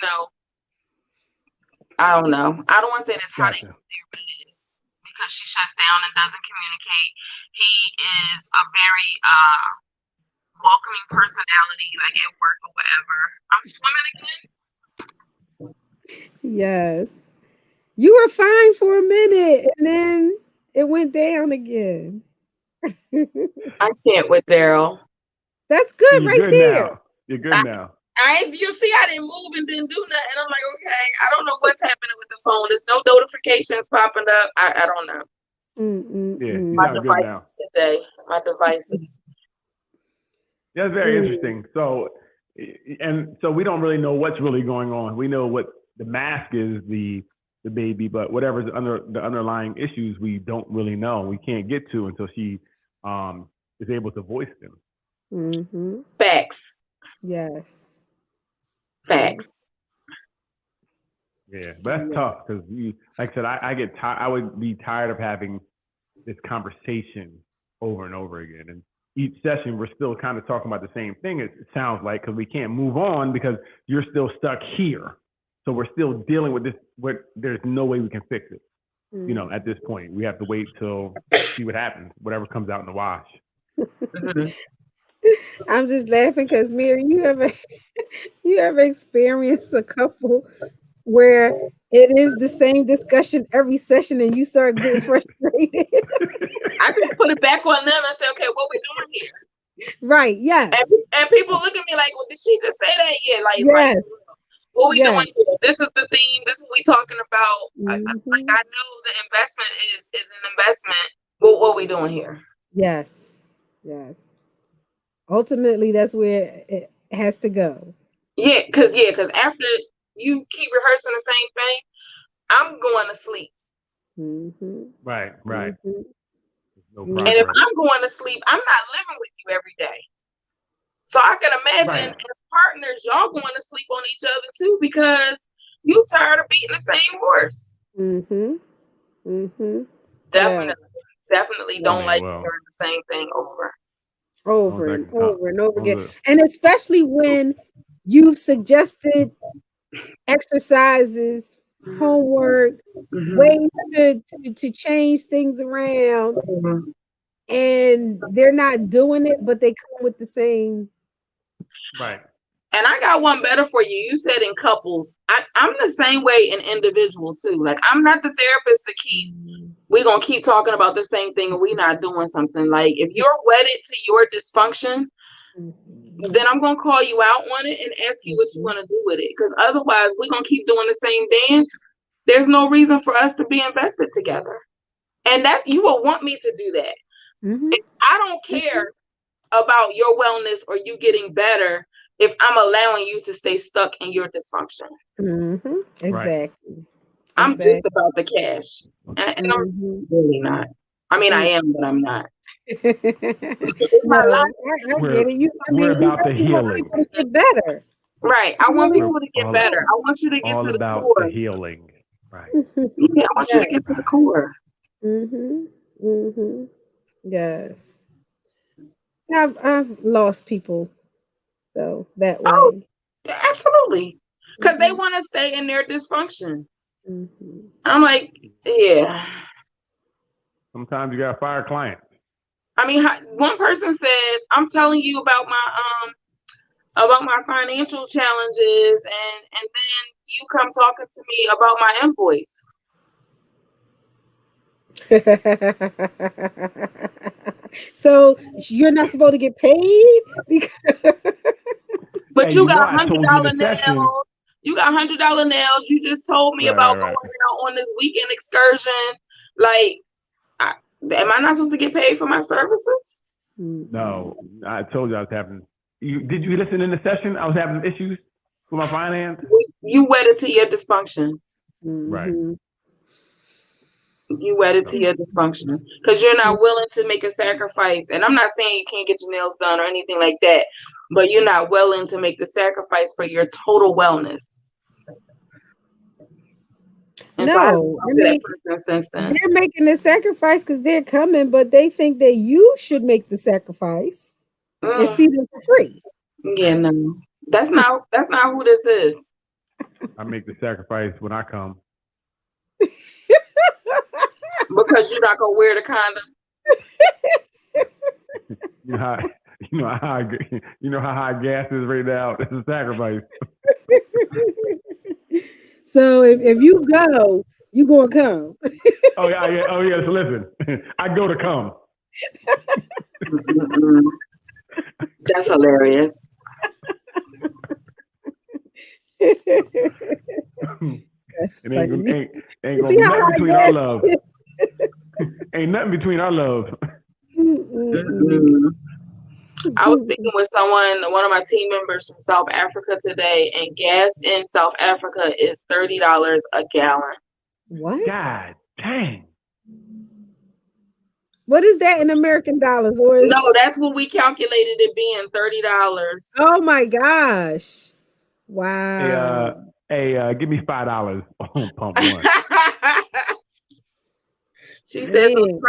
I don't know. I don't want to say that's how they do their business, because she shuts down and doesn't communicate. He is a very welcoming personality, like at work or whatever. I'm swimming again. Yes. You were fine for a minute, and then it went down again. I can't with Daryl. That's good. You're right good there. Now. You're good now. You see, I didn't move and didn't do nothing. I'm like, okay, I don't know what's happening with the phone. There's no notifications popping up. I don't know. Yeah, my devices today. My devices. That's very interesting. So we don't really know what's really going on. We know what the mask is, the baby, but whatever's under the underlying issues, we don't really know. We can't get to until she is able to voice them. Facts. Yes. Facts. Yeah, but that's tough, because like I said, I get tired. I would be tired of having this conversation over and over again. And each session, we're still kind of talking about the same thing. It sounds like, because we can't move on because you're still stuck here. So we're still dealing with this. There's no way we can fix it. At this point, we have to wait till see what happens, whatever comes out in the wash. I'm just laughing because, Mary, you ever experienced a couple where it is the same discussion every session and you start getting frustrated? I just put it back on them and say, okay, what we doing here? Right, yes. And people look at me like, well, did she just say that? Yeah, yes. Like, what we doing here? This is the theme. This is what we talking about. I know the investment is an investment. But what we doing here? Yes. Ultimately, that's where has to go. Yeah, because after you keep rehearsing the same thing, I'm going to sleep. Mm-hmm. Right. Mm-hmm. No Mhm. And if progress. I'm going to sleep, I'm not living with you every day. So I can imagine Right. as partners, y'all going to sleep on each other too because you tired of beating the same horse. Mm-hmm. Mm-hmm. Definitely don't Yeah, like well, hearing the same thing over. Over that and can come. over and over again. Those are- And especially when you've suggested exercises, homework, Mhm. ways to change things around, Mhm. and they're not doing it, but they come with the same. Right. And I got one better for you. You said in couples. I'm the same way in individual too. Like I'm not the therapist to keep. We're gonna keep talking about the same thing and we're not doing something. Like if you're wedded to your dysfunction, then I'm gonna call you out on it and ask you what you want to do with it. Because otherwise, we're gonna keep doing the same dance. There's no reason for us to be invested together. And that's you will want me to do that. Mhm. I don't care about your wellness or you getting better if I'm allowing you to stay stuck in your dysfunction. Mhm. Exactly. I'm just Exactly. about the cash. And I'm Mhm. really not. I mean, I am, but I'm not. It's my No, life. I We're get it. I we're mean, you about the really want healing. people to get better. Right. I want We're people to get all better. I want you to get all to the about the core. healing. Right. Yeah, I want you to get to the core. Mhm. Mhm. Yes. I've lost people though that Oh, way. absolutely. Because they Mhm. want to stay in their dysfunction. Mhm. I'm like, yeah. Sometimes you gotta fire clients. I mean, one person said, "I'm telling you about my financial challenges, and then you come talking to me about my invoice." So you're not supposed to get paid because But Hey, you you got know I hundred told you in dollar the session. nails. You got $100 nails. You just told me about Right. going out on this weekend excursion. Like, am I not supposed to get paid for my services? No, I told you I was having. Did you listen in the session? I was having issues with my finance. You wedded to your dysfunction. Right. Mhm. You wedded to your dysfunction because you're not willing to make a sacrifice. And I'm not saying you can't get your nails done or anything like that, but you're not willing to make the sacrifice for your total wellness. And so I haven't No, talked I to that mean person since then. they're making the sacrifice because they're coming, but they think that you should make the sacrifice and see them for free. Yeah, no, that's not who this is. I make the sacrifice when I come. Because you're not gonna wear the condom. You know how you know how high gas is right now. It's a sacrifice. So if you go, you gonna come. Oh yeah. So listen, I go to come. That's hilarious. That's It funny. ain't You gonna see be how nothing high between gas our love. is? Ain't nothing between our love. I was speaking with one of my team members from South Africa today, and gas in South Africa is $30 a gallon. What? God dang. What is that in American dollars? Or is No, that's what we calculated it being $30. oh my gosh. Wow. Hey, give me $5 on pump one. She says so Man.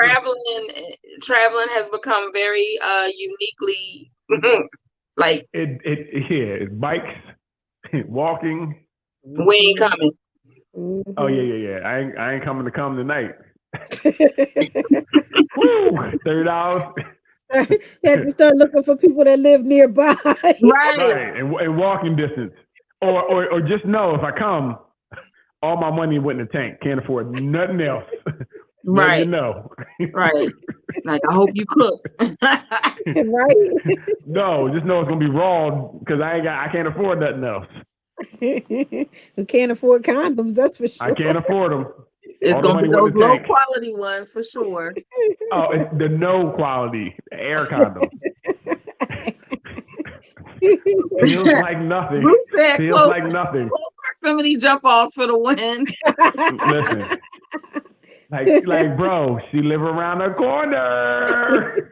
traveling has become very uniquely like It's bikes, walking. we ain't coming. Mhm. Oh yeah. I ain't coming to come tonight. Woo, $30. You have to start looking for people that live nearby. Right. Right, and walking distance. Or just know if I come, all my money went in the tank. Can't afford nothing else. Right. You know. Right. Like I hope you cooked. Right? No, just know it's gonna be raw because I can't afford nothing else. Who can't afford condoms, that's for sure. I can't afford them. It's All the gonna be money went those in the low tank. quality ones for sure. Oh, it's the no quality air condom. Feels like nothing. Bruce said Feels close, like nothing. close proximity jump offs for the win. Listen. Like, bro, she live around the corner.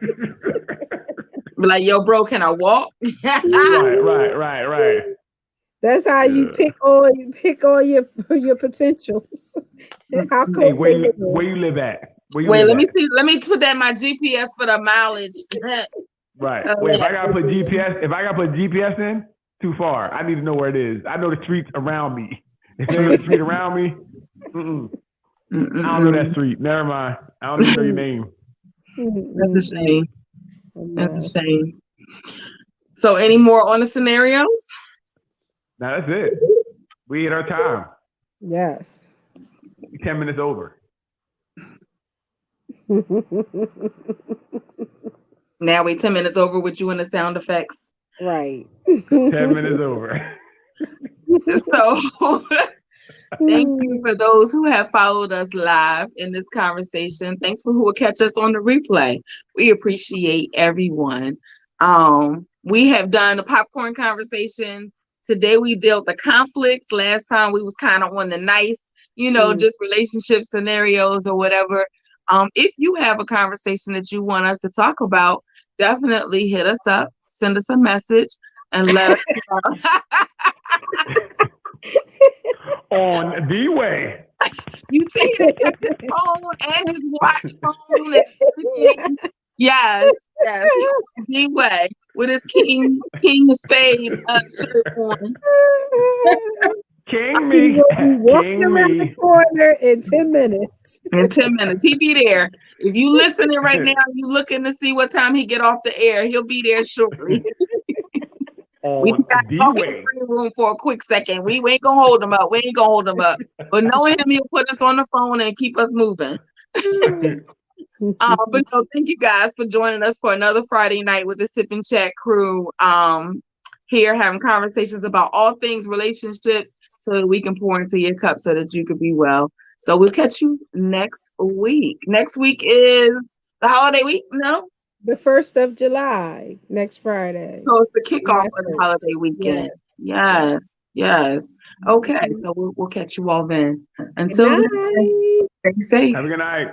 Be like, yo, bro, can I walk? Right. That's how you pick all your potentials. How close Hey, where they live. you live at? Wait, let me see. Let me put that in my GPS for the mileage. Right. Wait, if I gotta put GPS in, too far. I need to know where it is. I know the streets around me. If there's a street around me, I don't know that street. Never mind. I don't even know your name. That's a shame. That's a shame. So, any more on the scenarios? Now that's it. We hit our time. Yes. 10 minutes over. Now we 10 minutes over with you and the sound effects. Right. 10 minutes over. So thank you for those who have followed us live in this conversation. Thanks for who will catch us on the replay. We appreciate everyone. We have done a popcorn conversation. Today we dealt the conflicts. Last time we was kind of on the nice, just relationship scenarios or whatever. If you have a conversation that you want us to talk about, definitely hit us up, send us a message, and let us know. On the way. You see, he kept his phone and his watch phone and everything. Yes, the way with his king of spades shirt on. King me. Walking around the corner in 10 minutes. In 10 minutes. He be there. If you listening right now, you looking to see what time he get off the air, he'll be there shortly. We got to talk in the green room for a quick second. We ain't gonna hold him up. But knowing him, he'll put us on the phone and keep us moving. But no, thank you guys for joining us for another Friday night with the Sip and Chat crew. Here having conversations about all things relationships so that we can pour into your cup so that you could be well. So we'll catch you next week. Next week is the holiday week, no? The 1st of July, next Friday. So it's the kickoff of the holiday weekend. Yes. Okay, so we'll catch you all then. Until then, stay safe. Have a good night.